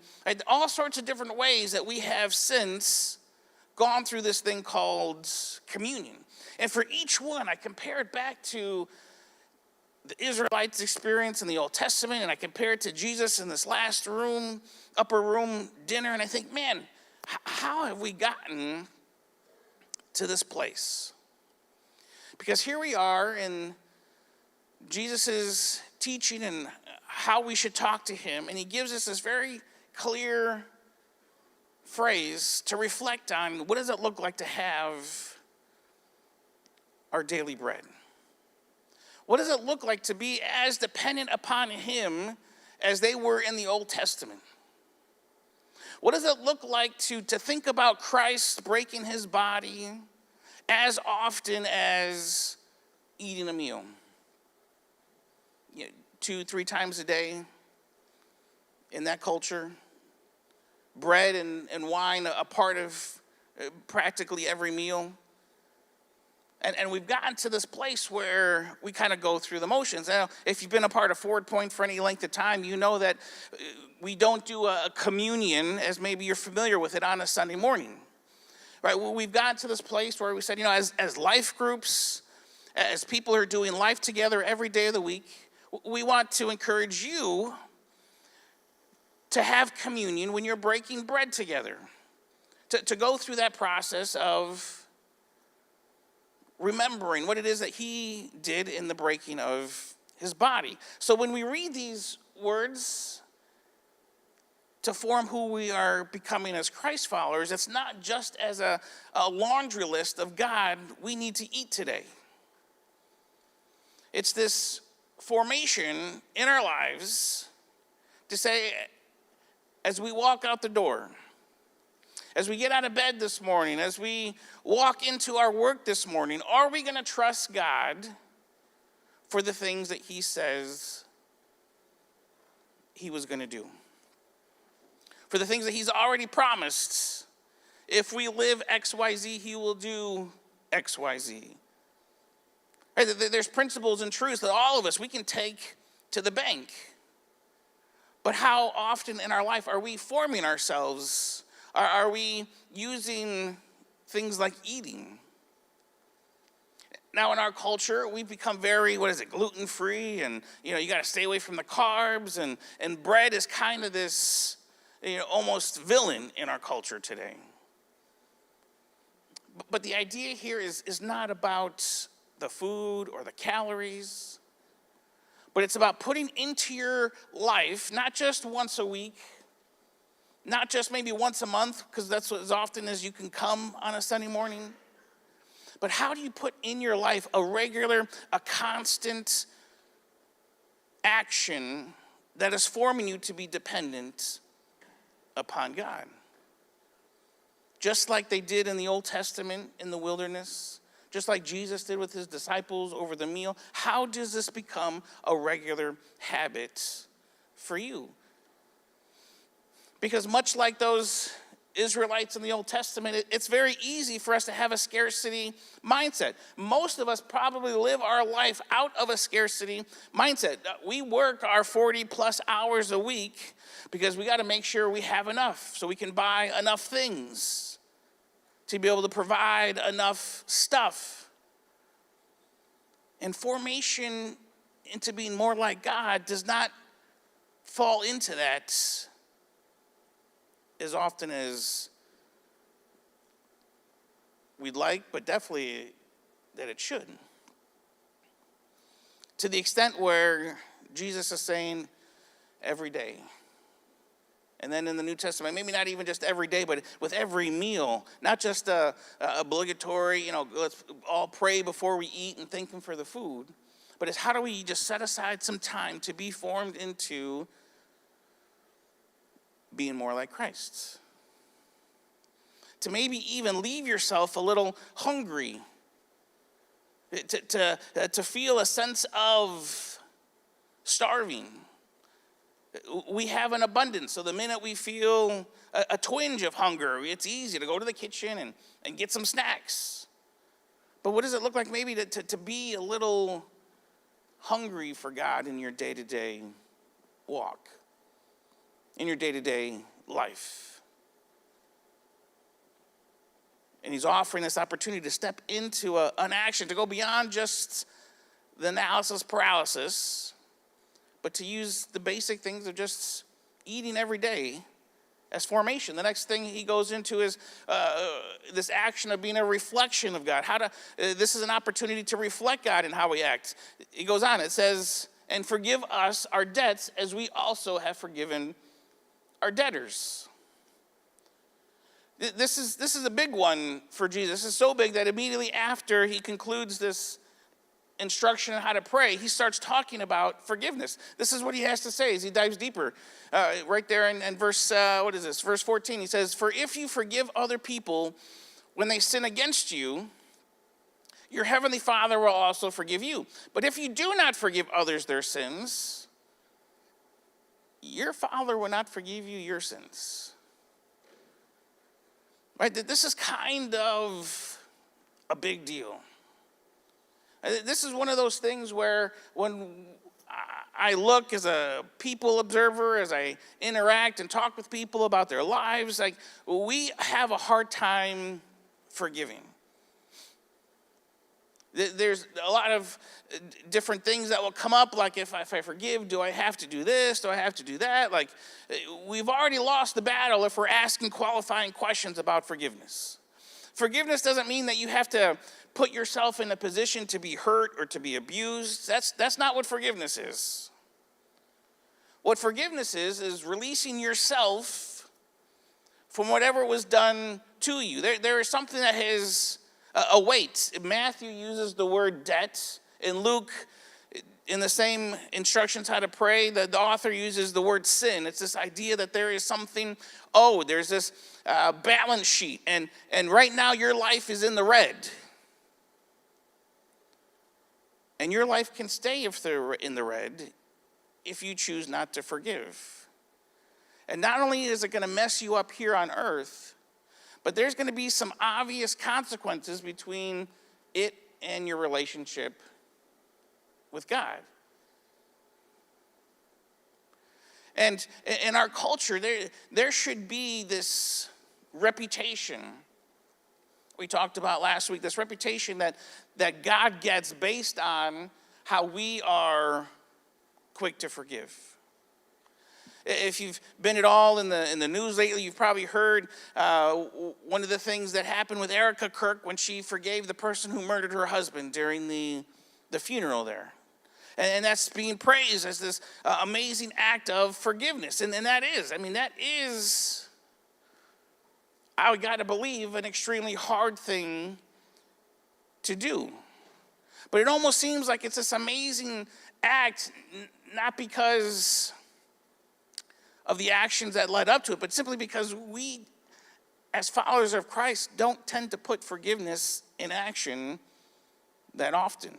all sorts of different ways that we have since gone through this thing called communion. And for each one, I compare it back to the Israelites' experience in the Old Testament, and I compare it to Jesus in this last room, upper room dinner, and I think, man, how have we gotten to this place? Because here we are in Jesus' teaching and how we should talk to him, and he gives us this very clear phrase to reflect on. What does it look like to have our daily bread? What does it look like to be as dependent upon him as they were in the Old Testament? What does it look like to think about Christ breaking his body as often as eating a meal? 2-3 times a day in that culture. Bread and wine a part of practically every meal. And we've gotten to this place where we kind of go through the motions. Now, if you've been a part of Forward Point for any length of time, you know that we don't do a communion as maybe you're familiar with it on a Sunday morning. Right? Well, we've gotten to this place where we said, as life groups, as people who are doing life together every day of the week, we want to encourage you to have communion when you're breaking bread together. To go through that process of remembering what it is that he did in the breaking of his body. So when we read these words to form who we are becoming as Christ followers, it's not just as a laundry list of God we need to eat today. It's this formation in our lives to say, as we walk out the door, as we get out of bed this morning, as we walk into our work this morning, are we going to trust God for the things that he says he was going to do? For the things that he's already promised. If we live XYZ, he will do XYZ. Right? There's principles and truths that all of us, we can take to the bank. But how often in our life are we forming ourselves? Are we using things like eating? Now in our culture, we've become very, gluten-free, and you got to stay away from the carbs, and bread is kind of this, almost villain in our culture today. But the idea here is not about the food or the calories, but it's about putting into your life, not just once a week, not just maybe once a month, because that's as often as you can come on a Sunday morning. But how do you put in your life a constant action that is forming you to be dependent upon God? Just like they did in the Old Testament in the wilderness, just like Jesus did with his disciples over the meal. How does this become a regular habit for you? Because much like those Israelites in the Old Testament, it's very easy for us to have a scarcity mindset. Most of us probably live our life out of a scarcity mindset. We work our 40 plus hours a week because we got to make sure we have enough so we can buy enough things. to be able to provide enough stuff. And formation into being more like God does not fall into that as often as we'd like, but definitely that it should. To the extent where Jesus is saying every day. And then in the New Testament, maybe not even just every day, but with every meal, not just a obligatory, let's all pray before we eat and thank him for the food, but it's how do we just set aside some time to be formed into being more like Christ? To maybe even leave yourself a little hungry, to feel a sense of starving. We have an abundance, so the minute we feel a twinge of hunger, it's easy to go to the kitchen and get some snacks. But what does it look like maybe to be a little hungry for God in your day-to-day walk, in your day-to-day life? And he's offering this opportunity to step into an action, to go beyond just the analysis paralysis, but to use the basic things of just eating every day as formation. The next thing he goes into is this action of being a reflection of God. This is an opportunity to reflect God in how we act. He goes on, it says, and forgive us our debts as we also have forgiven our debtors. This is a big one for Jesus. This is so big that immediately after he concludes this instruction on how to pray, he starts talking about forgiveness. This is what he has to say as he dives deeper. Right there in verse, verse 14, he says, for if you forgive other people when they sin against you, your heavenly Father will also forgive you. But if you do not forgive others their sins, your Father will not forgive you your sins. Right? This is kind of a big deal. This is one of those things where when I look as a people observer, as I interact and talk with people about their lives, like we have a hard time forgiving. There's a lot of different things that will come up, like if I forgive, do I have to do this? Do I have to do that? Like we've already lost the battle if we're asking qualifying questions about forgiveness. Forgiveness doesn't mean that you have to put yourself in a position to be hurt or to be abused. That's not what forgiveness is. What forgiveness is releasing yourself from whatever was done to you. There is something that has a weight. Matthew uses the word debt. In Luke, in the same instructions how to pray, the author uses the word sin. It's this idea that there is something owed. There's this balance sheet. And right now your life is in the red. And your life can stay if they're in the red if you choose not to forgive. And not only is it going to mess you up here on earth, but there's going to be some obvious consequences between it and your relationship with God. And in our culture, there should be this reputation we talked about last week, this reputation that God gets based on how we are quick to forgive. If you've been at all in the news lately, you've probably heard one of the things that happened with Erica Kirk when she forgave the person who murdered her husband during the funeral there. And that's being praised as this amazing act of forgiveness. And that is, I got to believe, an extremely hard thing to do. But it almost seems like it's this amazing act, not because of the actions that led up to it, but simply because we, as followers of Christ, don't tend to put forgiveness in action that often.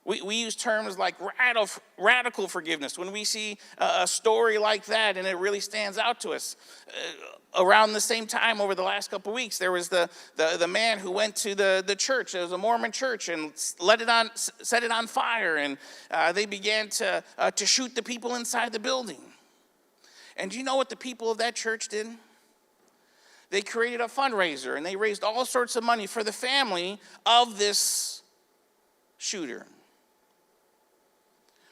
We use terms like radical forgiveness when we see a story like that and it really stands out to us. Around the same time, over the last couple of weeks, there was the man who went to the church. It was a Mormon church, and set it on fire, and they began to shoot the people inside the building. And do you know what the people of that church did? they created a fundraiser and they raised all sorts of money for the family of this shooter.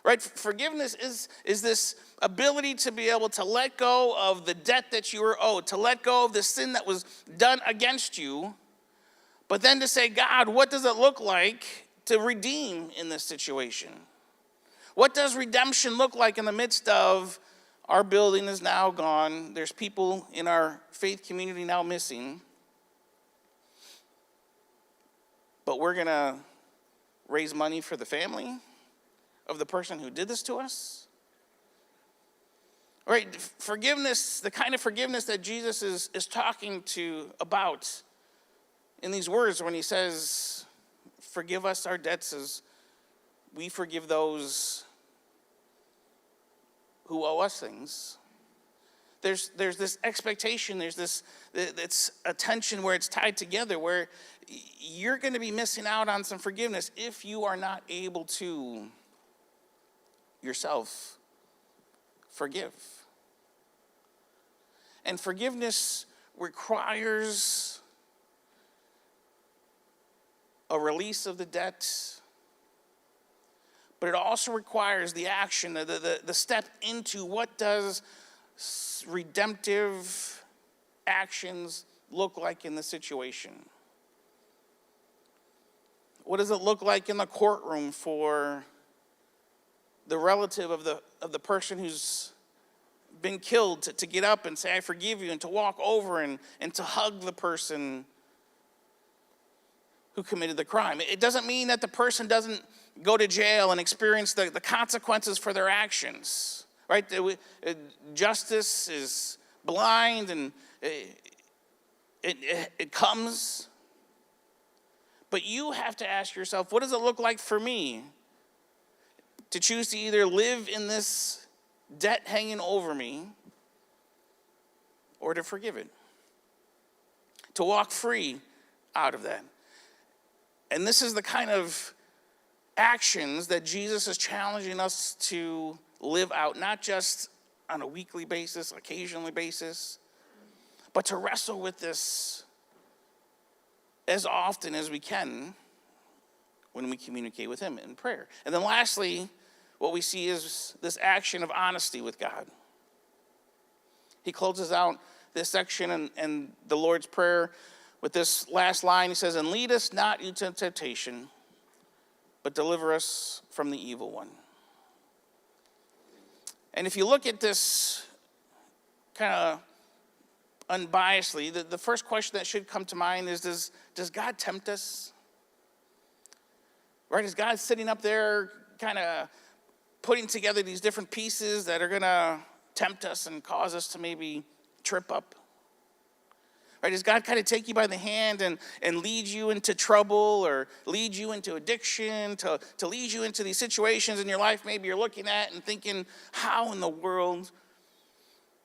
Right? Forgiveness is this ability to be able to let go of the debt that you were owed, to let go of the sin that was done against you, but then to say, God, what does it look like to redeem in this situation? What does redemption look like in the midst of our building is now gone, there's people in our faith community now missing, but we're going to raise money for the family of the person who did this to us? Right? Forgiveness, the kind of forgiveness that Jesus is talking to about in these words when he says, forgive us our debts as we forgive those who owe us things. There's this expectation, there's this, it's a tension where it's tied together, where you're going to be missing out on some forgiveness if you are not able to yourself forgive. And forgiveness requires a release of the debt, but it also requires the action, the step into what does redemptive actions look like in the situation. What does it look like in the courtroom for the relative of the person who's been killed to get up and say, I forgive you, and to walk over and to hug the person who committed the crime? It doesn't mean that the person doesn't go to jail and experience the consequences for their actions, right? Justice is blind, and it comes. But you have to ask yourself, what does it look like for me to choose to either live in this debt hanging over me or to forgive it, to walk free out of that? And this is the kind of actions that Jesus is challenging us to live out, not just on a weekly basis, occasionally basis, but to wrestle with this as often as we can when we communicate with him in prayer. And then lastly, what we see is this action of honesty with God. He closes out this section and the Lord's Prayer with this last line. He says, and lead us not into temptation, but deliver us from the evil one. And if you look at this kind of unbiasedly, the first question that should come to mind is, does God tempt us? Right? Is God sitting up there kind of putting together these different pieces that are going to tempt us and cause us to maybe trip up? Right? Does God kind of take you by the hand and lead you into trouble, or lead you into addiction, to lead you into these situations in your life maybe you're looking at and thinking, how in the world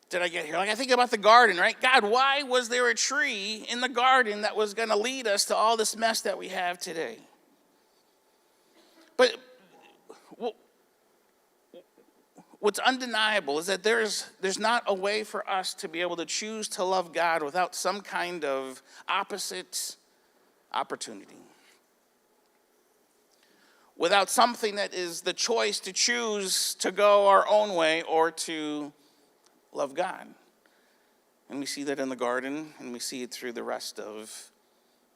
did I get here? Like I think about the garden, right? God, why was there a tree in the garden that was going to lead us to all this mess that we have today? But what's undeniable is that there's not a way for us to be able to choose to love God without some kind of opposite opportunity. Without something that is the choice to choose to go our own way or to love God. And we see that in the garden, and we see it through the rest of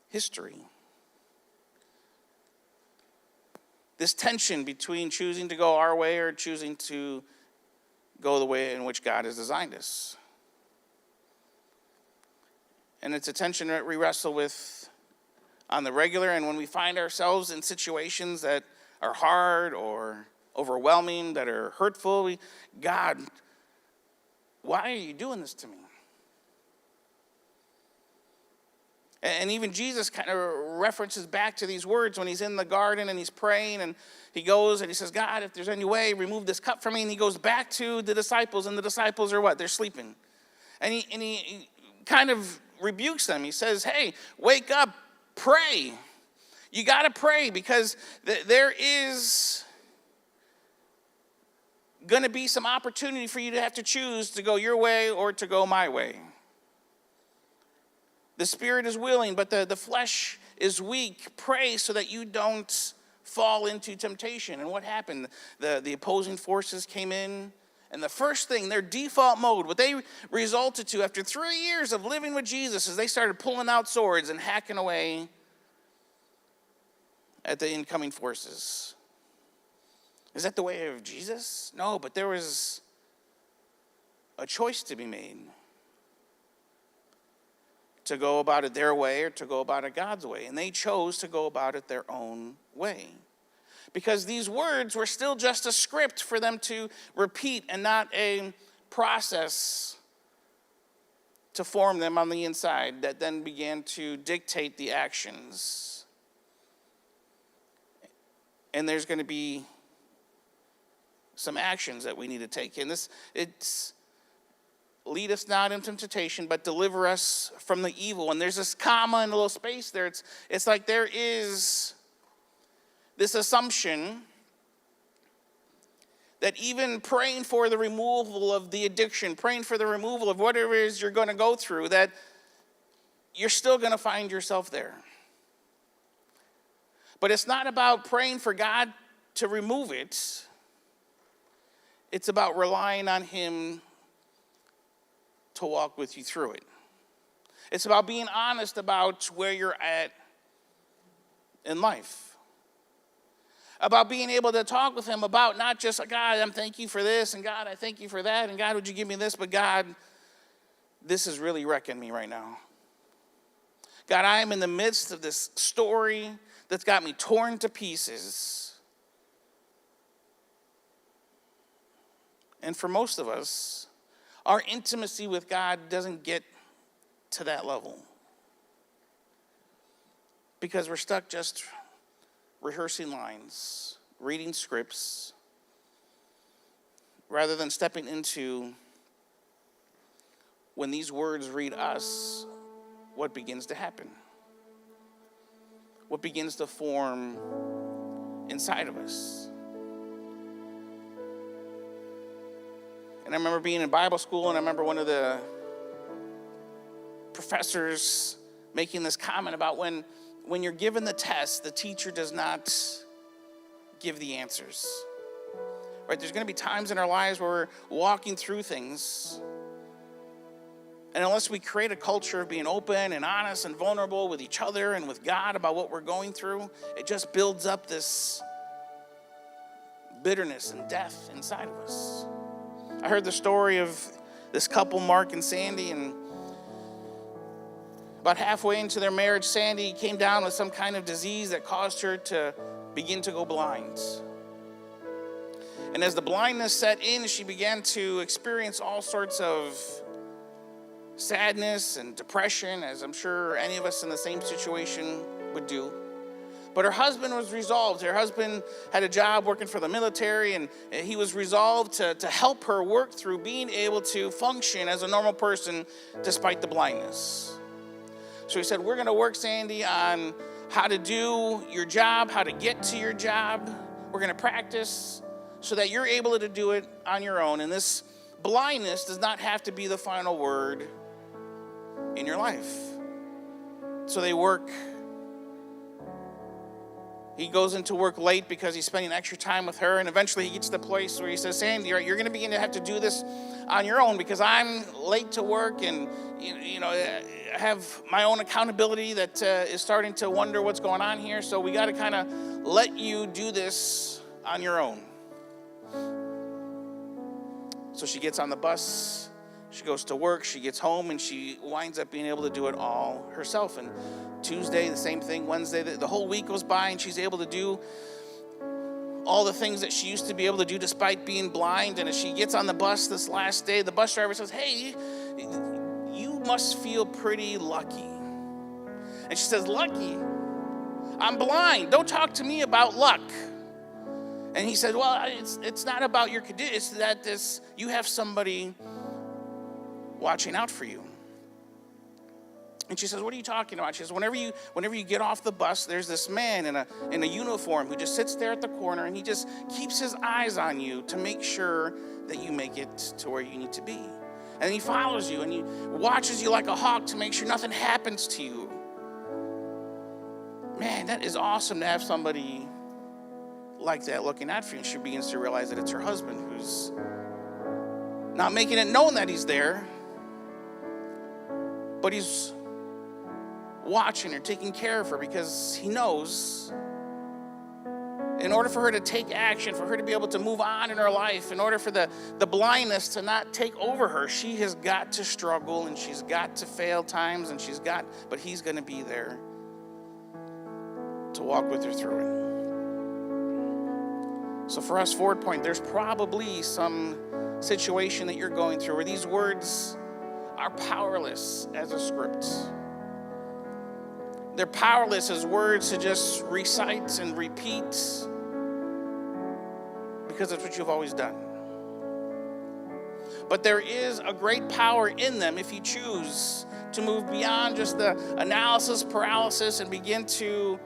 history. This tension between choosing to go our way or choosing to go the way in which God has designed us. And it's a tension that we wrestle with on the regular, and when we find ourselves in situations that are hard or overwhelming, that are hurtful, God, why are you doing this to me? And even Jesus kind of references back to these words when he's in the garden and he's praying, and he goes and he says, God, if there's any way, remove this cup from me. And he goes back to the disciples, and the disciples are what? They're sleeping. And he kind of rebukes them. He says, hey, wake up, pray. You got to pray, because there is going to be some opportunity for you to have to choose to go your way or to go my way. The spirit is willing, but the flesh is weak. Pray so that you don't fall into temptation. And what happened? The opposing forces came in, and the first thing, their default mode, what they resulted to after 3 years of living with Jesus, is they started pulling out swords and hacking away at the incoming forces. Is that the way of Jesus? No, but there was a choice to be made. To go about it their way or to go about it God's way. And they chose to go about it their own way. Because these words were still just a script for them to repeat and not a process to form them on the inside that then began to dictate the actions. And there's going to be some actions that we need to take. And it's lead us not into temptation, but deliver us from the evil. And there's this comma and a little space there. It's like there is this assumption that even praying for the removal of the addiction, praying for the removal of whatever it is you're going to go through, that you're still going to find yourself there. But it's not about praying for God to remove it. It's about relying on him to walk with you through it. It's about being honest about where you're at in life. About being able to talk with him about not just, God, I'm thank you for this, and God, I thank you for that, and God, would you give me this? But God, this is really wrecking me right now. God, I am in the midst of this story that's got me torn to pieces. And for most of us, our intimacy with God doesn't get to that level. Because we're stuck just rehearsing lines, reading scripts, rather than stepping into when these words read us, what begins to happen? What begins to form inside of us? And I remember being in Bible school, and I remember one of the professors making this comment about when you're given the test, the teacher does not give the answers. Right? There's going to be times in our lives where we're walking through things, and unless we create a culture of being open and honest and vulnerable with each other and with God about what we're going through, it just builds up this bitterness and death inside of us. I heard the story of this couple, Mark and Sandy, and about halfway into their marriage, Sandy came down with some kind of disease that caused her to begin to go blind. And as the blindness set in, she began to experience all sorts of sadness and depression, as I'm sure any of us in the same situation would do. But her husband was resolved. Her husband had a job working for the military, and he was resolved to help her work through being able to function as a normal person despite the blindness. So he said, we're going to work, Sandy, on how to do your job, how to get to your job. We're going to practice so that you're able to do it on your own. And this blindness does not have to be the final word in your life. So they work. He goes into work late because he's spending extra time with her, and eventually he gets to the place where he says, Sandy, you're going to begin to have to do this on your own because I'm late to work, and I have my own accountability that is starting to wonder what's going on here, so we got to kind of let you do this on your own. So she gets on the bus, she goes to work, she gets home, and she winds up being able to do it all herself. And Tuesday, the same thing. Wednesday, the whole week goes by, and she's able to do all the things that she used to be able to do despite being blind. And as she gets on the bus this last day, the bus driver says, hey, you must feel pretty lucky. And she says, lucky? I'm blind. Don't talk to me about luck. And he said, well, it's not about your condition. It's that you have somebody watching out for you. And she says, what are you talking about? She says, whenever you get off the bus, there's this man in a uniform who just sits there at the corner, and he just keeps his eyes on you to make sure that you make it to where you need to be. And he follows you and he watches you like a hawk to make sure nothing happens to you. Man, that is awesome to have somebody like that looking out for you. And she begins to realize that it's her husband who's not making it known that he's there, but he's watching her, taking care of her, because he knows in order for her to take action, for her to be able to move on in her life, in order for the blindness to not take over her, she has got to struggle and she's got to fail times and but he's going to be there to walk with her through it. So for us, Forward Point, there's probably some situation that you're going through where these words are powerless as a script. They're powerless as words to just recite and repeat because that's what you've always done. But there is a great power in them if you choose to move beyond just the analysis paralysis and begin to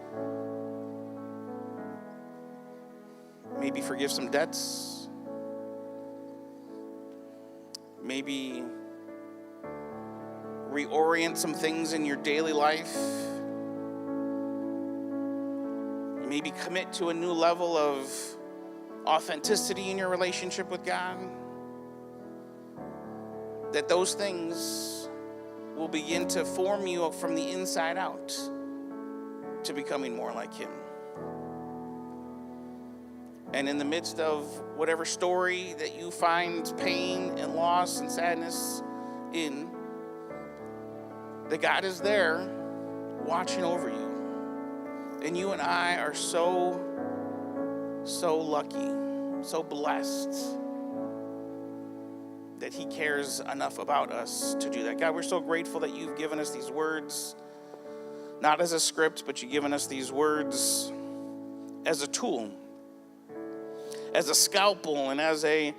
maybe forgive some debts, maybe reorient some things in your daily life, maybe commit to a new level of authenticity in your relationship with God, that those things will begin to form you from the inside out to becoming more like Him. And in the midst of whatever story that you find pain and loss and sadness in, that God is there watching over you. And you and I are so lucky, so blessed that He cares enough about us to do that. God, we're so grateful that you've given us these words, not as a script, but you've given us these words as a tool, as a scalpel, and as any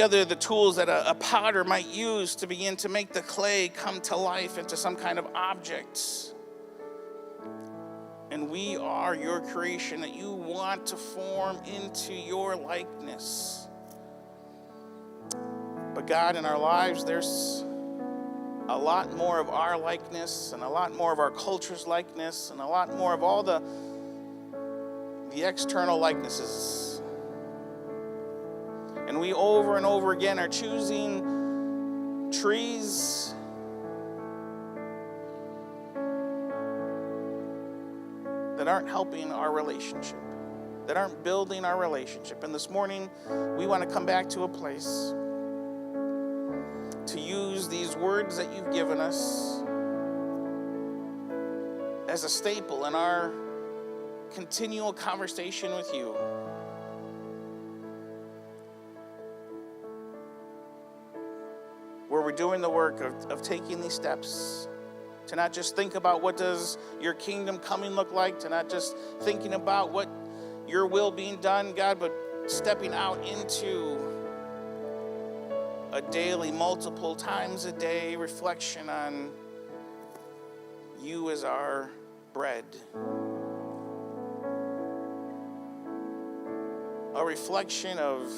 other of the tools that a potter might use to begin to make the clay come to life into some kind of object. And we are your creation that you want to form into your likeness. But God, in our lives, there's a lot more of our likeness and a lot more of our culture's likeness and a lot more of all the external likenesses. And we over and over again are choosing trees that aren't helping our relationship, that aren't building our relationship. And this morning, we want to come back to a place to use these words that you've given us as a staple in our continual conversation with you. Where we're doing the work of taking these steps to not just think about what does your kingdom coming look like, to not just thinking about what your will being done, God, but stepping out into a daily, multiple times a day reflection on you as our bread. A reflection of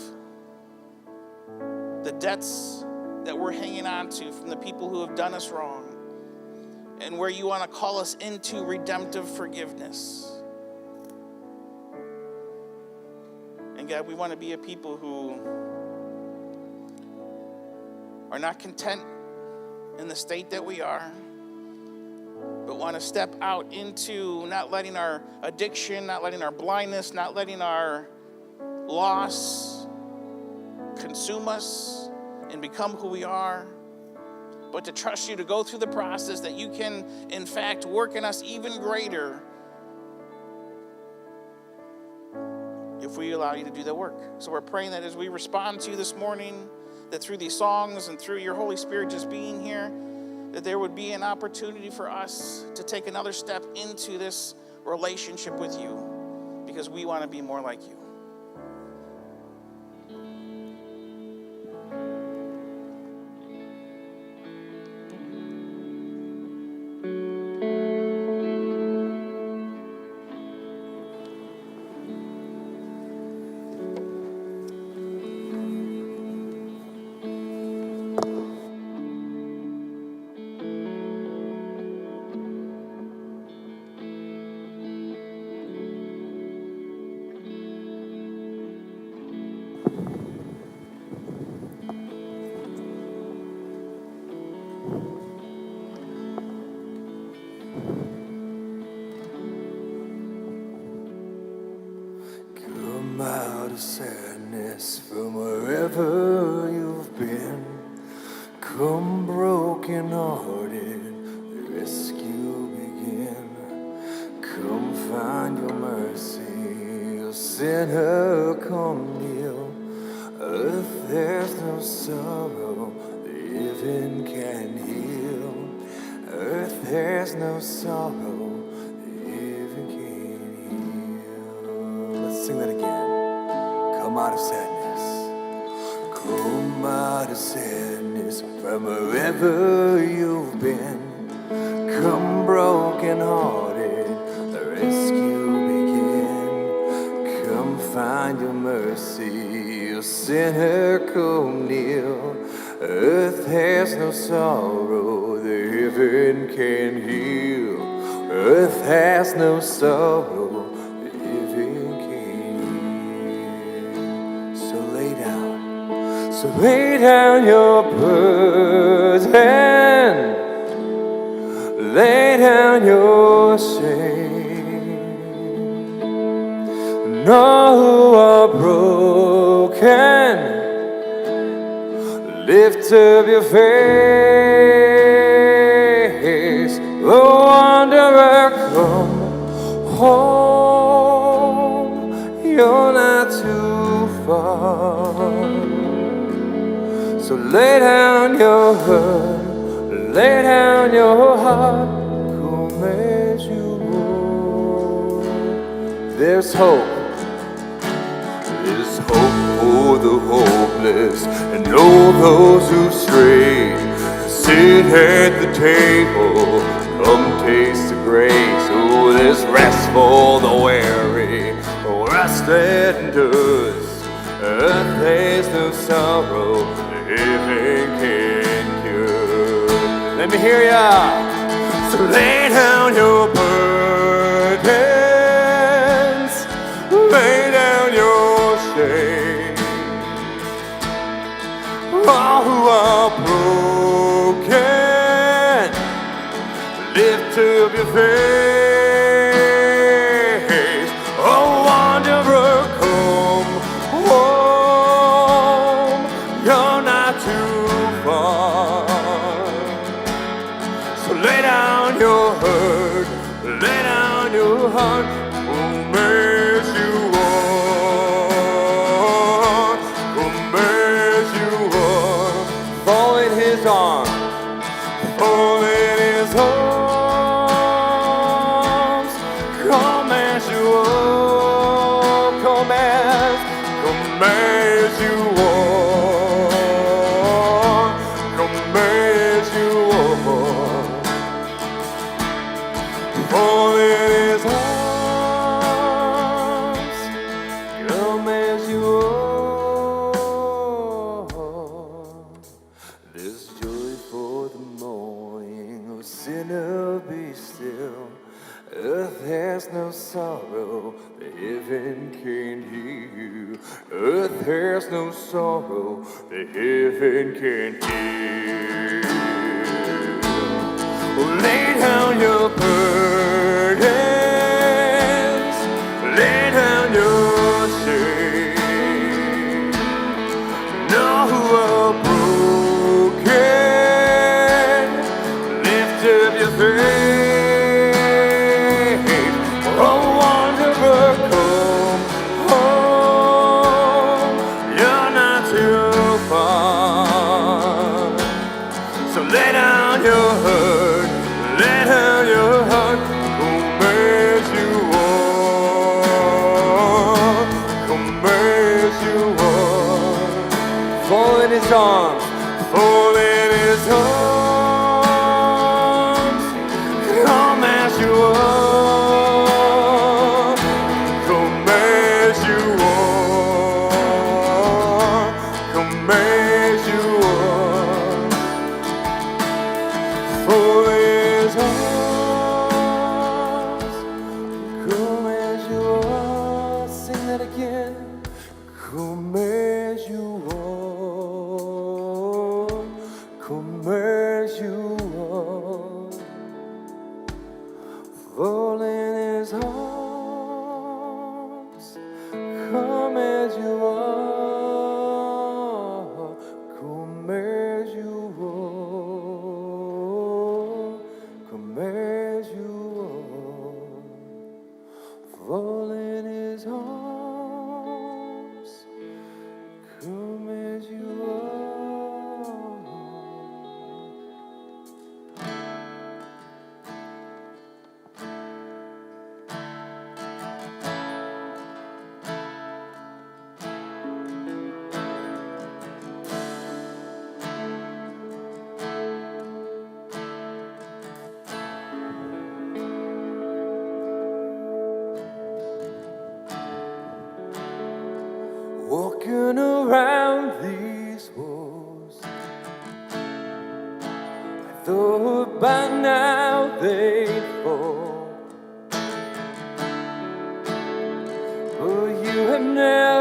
the debts that we're hanging on to from the people who have done us wrong, and where you want to call us into redemptive forgiveness. And God, we want to be a people who are not content in the state that we are, but want to step out into not letting our addiction, not letting our blindness, not letting our loss consume us and become who we are, but to trust you to go through the process that you can, in fact, work in us even greater if we allow you to do the work. So we're praying that as we respond to you this morning, that through these songs and through your Holy Spirit just being here, that there would be an opportunity for us to take another step into this relationship with you, because we want to be more like you. of sadness from wherever you've been. Come broken hearted, the rescue begin. Come find your mercy, O sinner, come kneel. Earth, there's no sorrow the heaven can heal. Earth, there's no sorrow the heaven can heal. Let's sing that again. Come out of sadness. Come out of sadness from wherever you've been. Come broken hearted, the rescue begin. Come find your mercy, O sinner, come kneel. Earth has no sorrow the heaven can heal. Earth has no sorrow the heaven can heal. So lay down your burden. Lay down your shame. And all who are broken, lift up your face. The wanderer, come home. You're not too far. So lay down your hurt. Lay down your heart, come as you are. There's hope. There's hope for the hopeless and all those who've strayed. Sit at the table, come taste the grace. Oh, there's rest for the weary, rest that endures. Earth has no sorrow, heaven can cure. Let me hear ya. So lay down your burdens, lay down your shame. All who are broken, lift up your face. Oh, wanderer, come home. You're not too far. So lay down your hurt, lay down your heart, come as you are, come as you are. Fall in His arms, fall in His arms. Come as you are, come as you are, come as you are. Fall in His arms, come as you are. There's joy for the morning, oh sinner, be still. Earth has no sorrow, the heaven can heal. Earth has no sorrow, the heaven can heal. Lay down your burdens, lay down your shame. Now who are broken, lift up your face. Oh, wanderer, come home. You're not too far. So lay down your hurt, lay down your heart, come as you are, come as you are. Fall in His arms, fall in His arms, come as you are, come as you are, come as you are. For His arms, come as you are. Sing that again. Come as you are, come as you are. Fall in His arms, come as you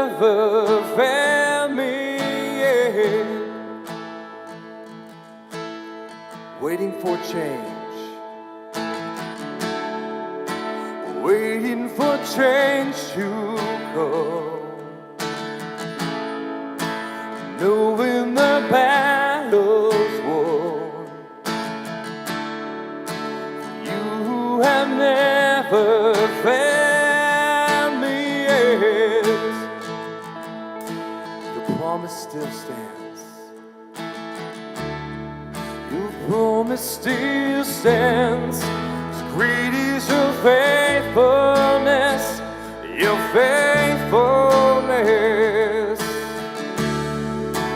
never failed me yet. Waiting for change, waiting for change to come, knowing the battle's won. You have never failed me yet. Your promise still stands. Your promise still stands. As great is your faithfulness, your faithfulness.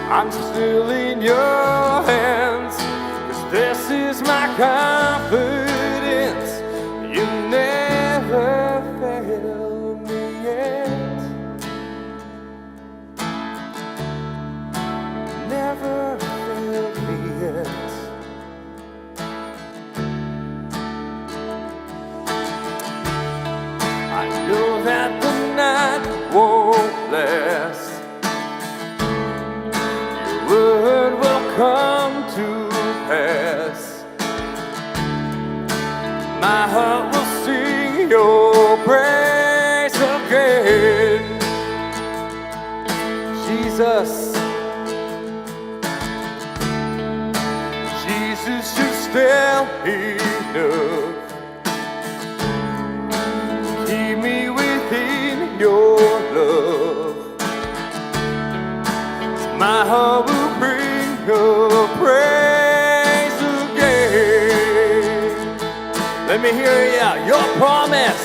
I'm still in your hands, 'cause this is my confidence. You never failed me yet. Never failed me yet. I know that the night won't last. Your word will come to pass. My heart will sing your praise again. Jesus, Jesus, you're still enough. Keep me within your love. My heart will bring your praise again. Let me hear ya. Your promise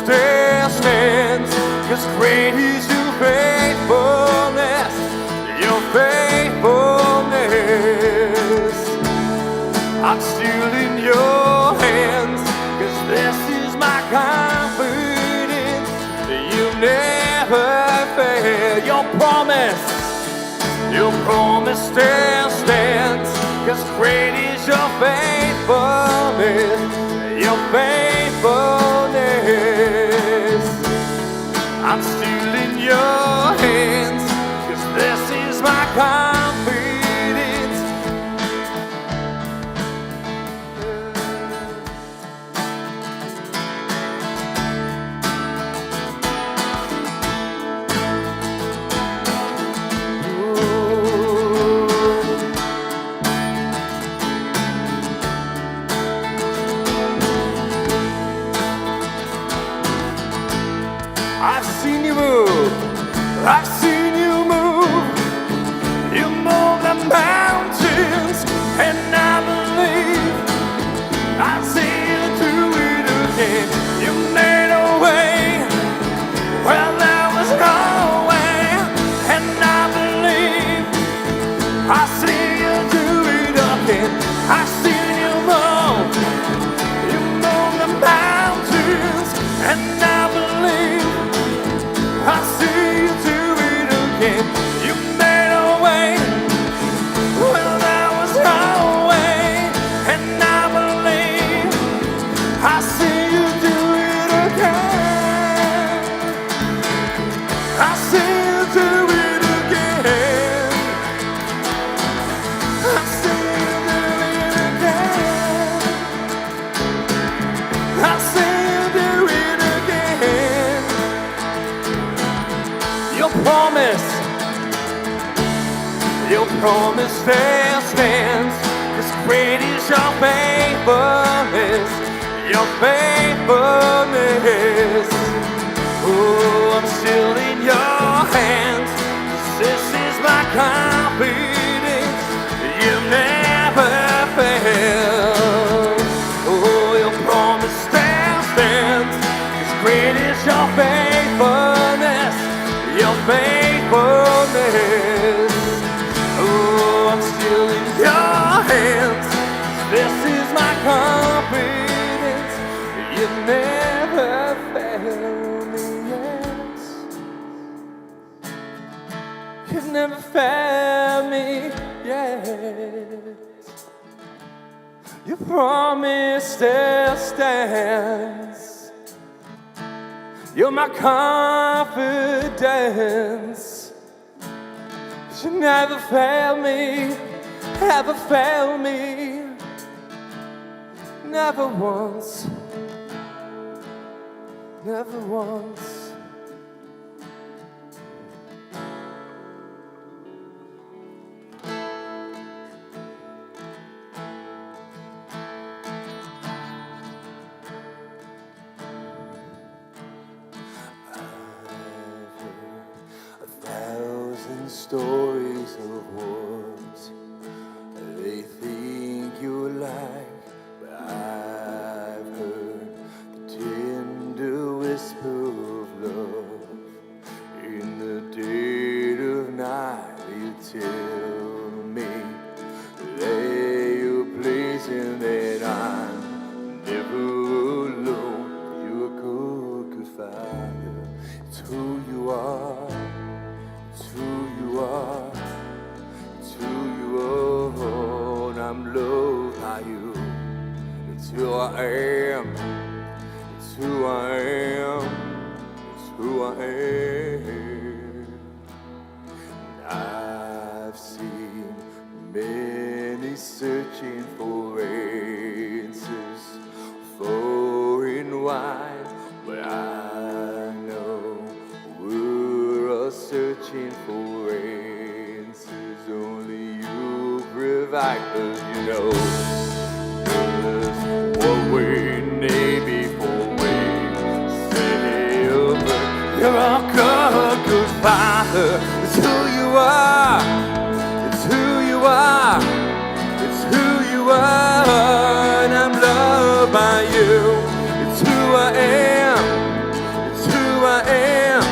still stands. 'Cause great is your faithfulness, your faithfulness. I'm still in your hands, 'cause this is my confidence. You never fail. Your promise still stands. 'Cause great is your faithfulness, your faithfulness. I'm still in your hands, 'cause this is my confidence. I've seen you move, I've seen you move. You move the mountains, and I believe I'll see you do it again. You made a way where there was no way, and I believe I'll see you do it again. I've seen you move the mountains, and I believe I see you do it again. You made a way when there was no way, and I believe I see you do it again. I see you do it again. I see you do it again. I see you do it again. Your promise still stands. 'Cause great is your faithfulness, your faithfulness. Oh, I'm still in your hands. 'Cause this is my confidence. You never fail. Oh, your promise still stands. 'Cause great is your faithfulness, your faithfulness. Oh, I'm still in your hands. This is my confidence. You never failed me yet. You've never failed me yet. Your promise still stands. You're my confidence. You never fail me, ever fail me. Never once, never once. Stories of what they think you're like, but I've heard the tender whisper of love. In the dead of night, you tell me lay your place and that I'm never alone. You're a good, good father. It's who you are. It's who you are, it's who you are, and I'm loved by you. It's who I am, it's who I am, it's who I am. I've seen many searching for answers, far and wide, but I know we're all searching for answers. Only you provide, 'cause you know just what we need before we say over. You're a good, good father. It's who you are. It's who you are. It's who you are. And I'm loved by you. It's who I am. It's who I am.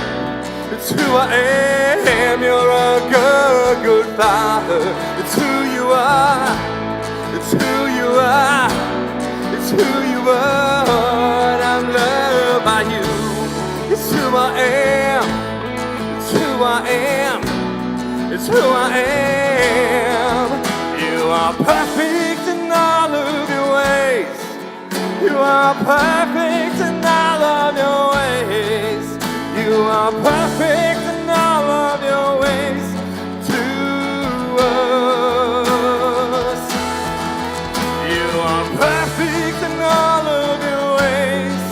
It's who I am. You're a good, good father. It's who you are. It's who you are. It's who you are. And I'm loved by you. It's who I am. It's who I am. It's who I am. You are perfect in all of your ways. You are perfect in all of your ways. You are perfect in all of your ways to us. You are perfect in all of your ways.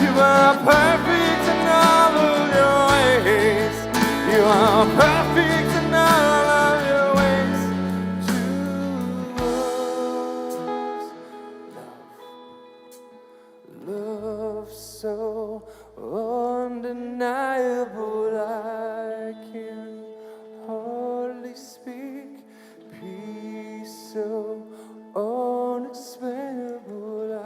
You are perfect in all of your ways. You are perfect in all of your ways to us. Love so undeniable, I can hardly speak. Peace so unexplainable, I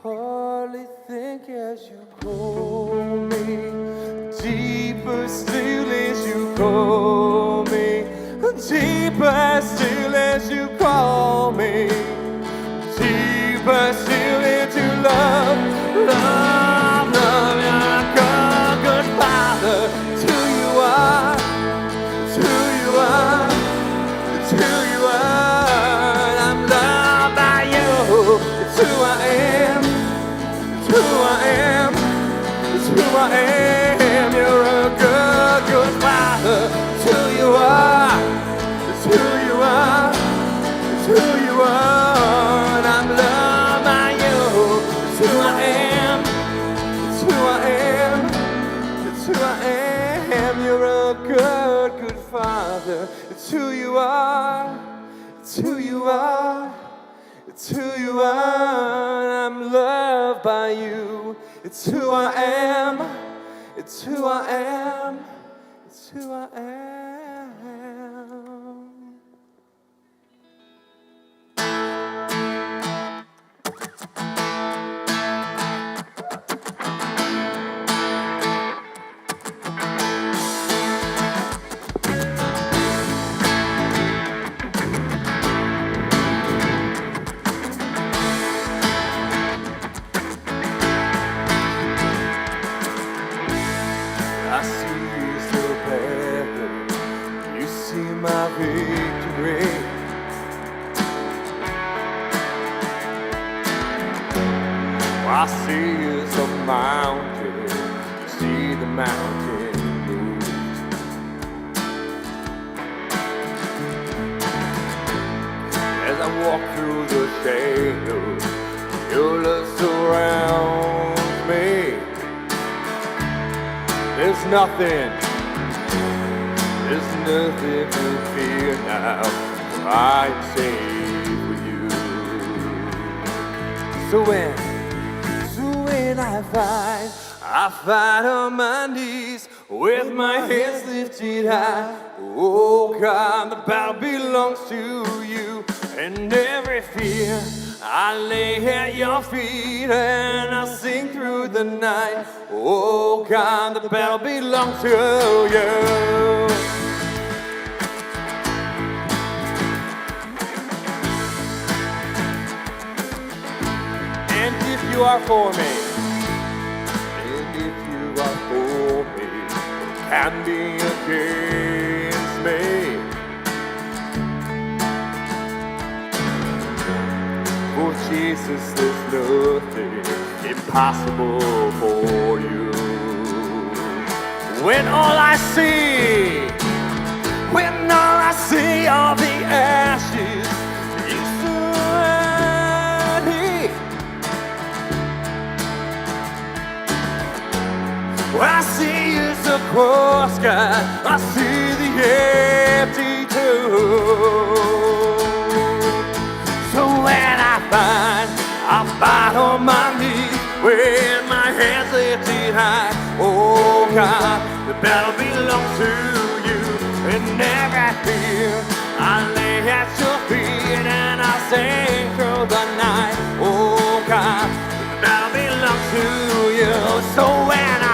hardly think as you call me. Deeper still as you call me. Deeper still as you call me. Deeper still into love, love, love. You're a good, good father. It's who you are. It's who you are. It's who you are. And I'm loved by you. It's who I am. It's who I am. It's who I am. You're a good, good father. It's who you are. It's who you are. It's who you are. And I'm loved by you. It's who I am. It's who I am. It's who I am. You're a good, good father. It's who you are. It's who you are. It's who you are. And I'm loved by you. It's who I am. It's who I am. It's who I am. I see you still there. I see is a mountain. See the mountain move. As I walk through the shadows, your love surrounds me. There's nothing to fear now. I am safe with you. So when I find on my knees with my hands lifted high. Oh God, the battle belongs to you, and every fear I lay at your feet and I sing through the night. Oh God, the battle belongs to you. And if you are for me, can be against me. For Jesus, there's nothing impossible for you. When all I see are the ashes, you surround me. What I see is the cross, God. I see the empty tomb. So when I find on my knees with my hands lifted high. Oh God, the battle belongs to you, and every fear I lay at your feet and I sing through the night. Oh God, the battle belongs to you. So when I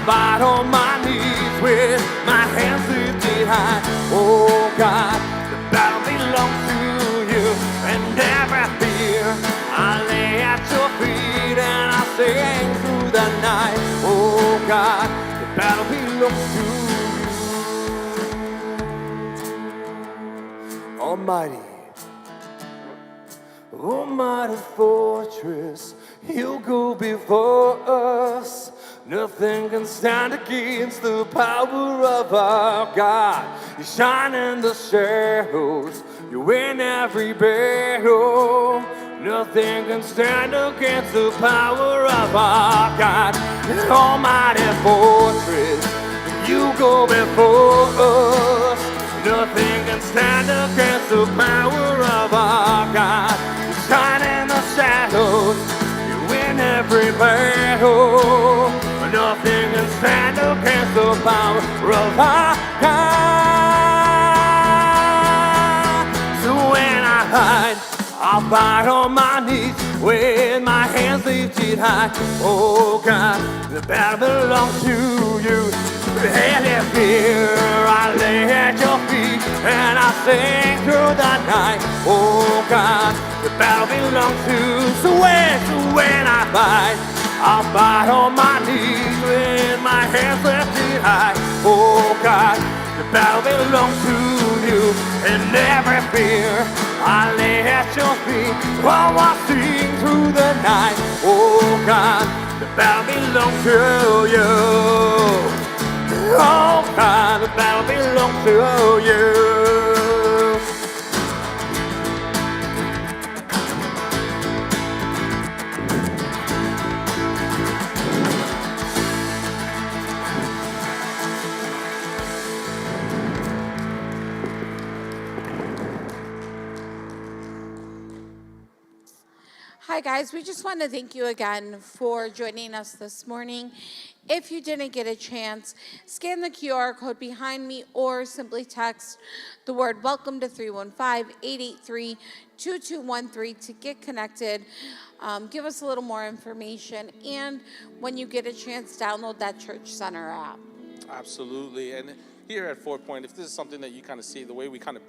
fight on my knees with my hands lifted high. Oh God, the battle belongs to you, and every fear I lay at your feet and I sing through the night. Oh God, the battle belongs to you. Almighty, almighty fortress, you go before us. Nothing can stand against the power of our God. You shine in the shadows, you win every battle. Nothing can stand against the power of our God. Almighty fortress, you go before us. Nothing can stand against the power of our God. You shine in the shadows, you win every battle. Nothing can stand against the power of our God. So when I fight on my knees with my hands lifted high. Oh God, the battle belongs to you. Any fear I lay at your feet and I sing through the night. Oh God, the battle belongs to you. So when I fight, I'll fight on my knees with my hands lifted high. Oh God, the battle belongs to you, and every fear I lay at your feet while I sing through the night. Oh God, the battle belongs to you. Oh God, the battle belongs to you. Hi, guys. We just want to thank you again for joining us this morning. If you didn't get a chance, scan the QR code behind me or simply text the word welcome to 315-883-2213 to get connected. Give us a little more information. And when you get a chance, download that Church Center app. Absolutely. And here at Fort Point, if this is something that you kind of see, the way we kind of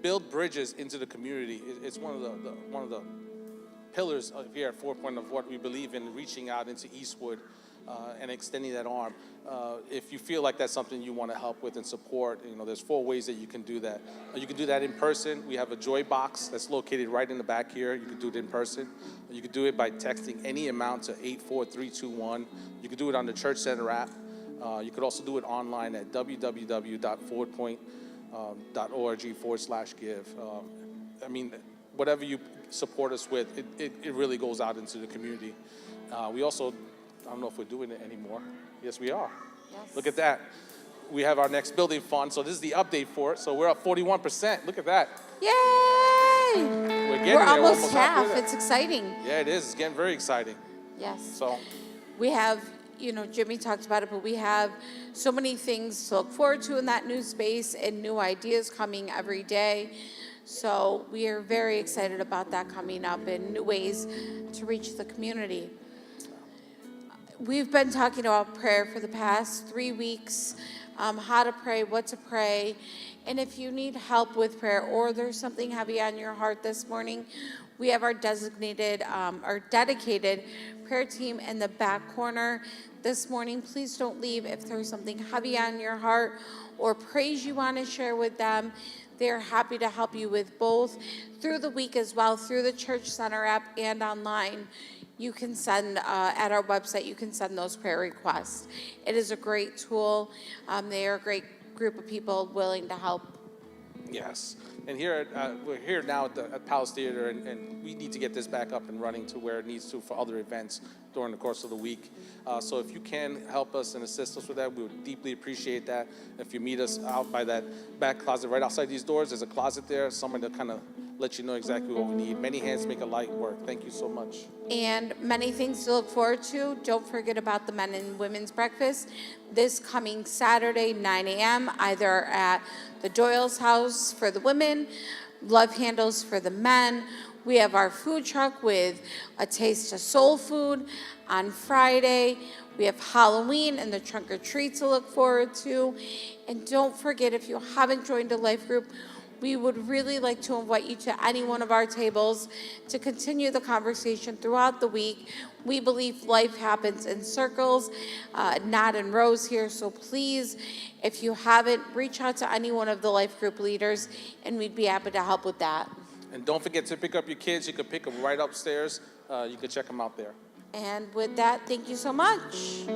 build bridges into the community, it's one of the pillars here at Fort Point of what we believe in, reaching out into Eastwood. and extending that arm. If you feel like that's something you want to help with and support, there's 4 ways that you can do that. You can do that in person. We have a Joy Box that's located right in the back here. You can do it in person. You can do it by texting any amount to 84321. You can do it on the Church Center app. You could also do it online at www.forwardpoint.org/give. I mean, whatever you support us with, it really goes out into the community. We also, I don't know if we're doing it anymore. Yes, we are. Yes. Look at that. We have our next building fund. So this is the update for it. So we're up 41%. Look at that. Yay! We're getting We're there. almost half. halfway there. It's exciting. Yeah, it is. It's getting very exciting. Yes. So We have, Jimmy talked about it, but we have so many things to look forward to in that new space and new ideas coming every day. So we are very excited about that coming up and new ways to reach the community. We've been talking about prayer for the past 3 weeks, how to pray, what to pray. And if you need help with prayer or there's something heavy on your heart this morning, we have our dedicated prayer team in the back corner this morning. Please don't leave if there's something heavy on your heart or praise you want to share with them. They're happy to help you with both through the week as well, through the Church Center app and online. You can send, at our website, you can send those prayer requests. It is a great tool. They are a great group of people willing to help. yes. And we're here now at Palace Theater, and we need to get this back up and running to where it needs to for other events during the course of the week. So if you can help us and assist us with that, we would deeply appreciate that. If you meet us out by that back closet right outside these doors, there's a closet there, someone to kind of let you know exactly what we need. Many hands make a light work. Thank you so much. And many things to look forward to. Don't forget about the men and women's breakfast this coming Saturday, 9 a.m., either at the Doyle's house for the women, Love Handles for the men. We have our food truck with a taste of soul food on Friday. We have Halloween and the trunk or treat to look forward to. And don't forget, if you haven't joined a life group, we would really like to invite you to any one of our tables to continue the conversation throughout the week. We believe life happens in circles, not in rows here. So please, if you haven't, reach out to any one of the life group leaders, and we'd be happy to help with that. And don't forget to pick up your kids. You can pick them right upstairs. You can check them out there. And with that, thank you so much.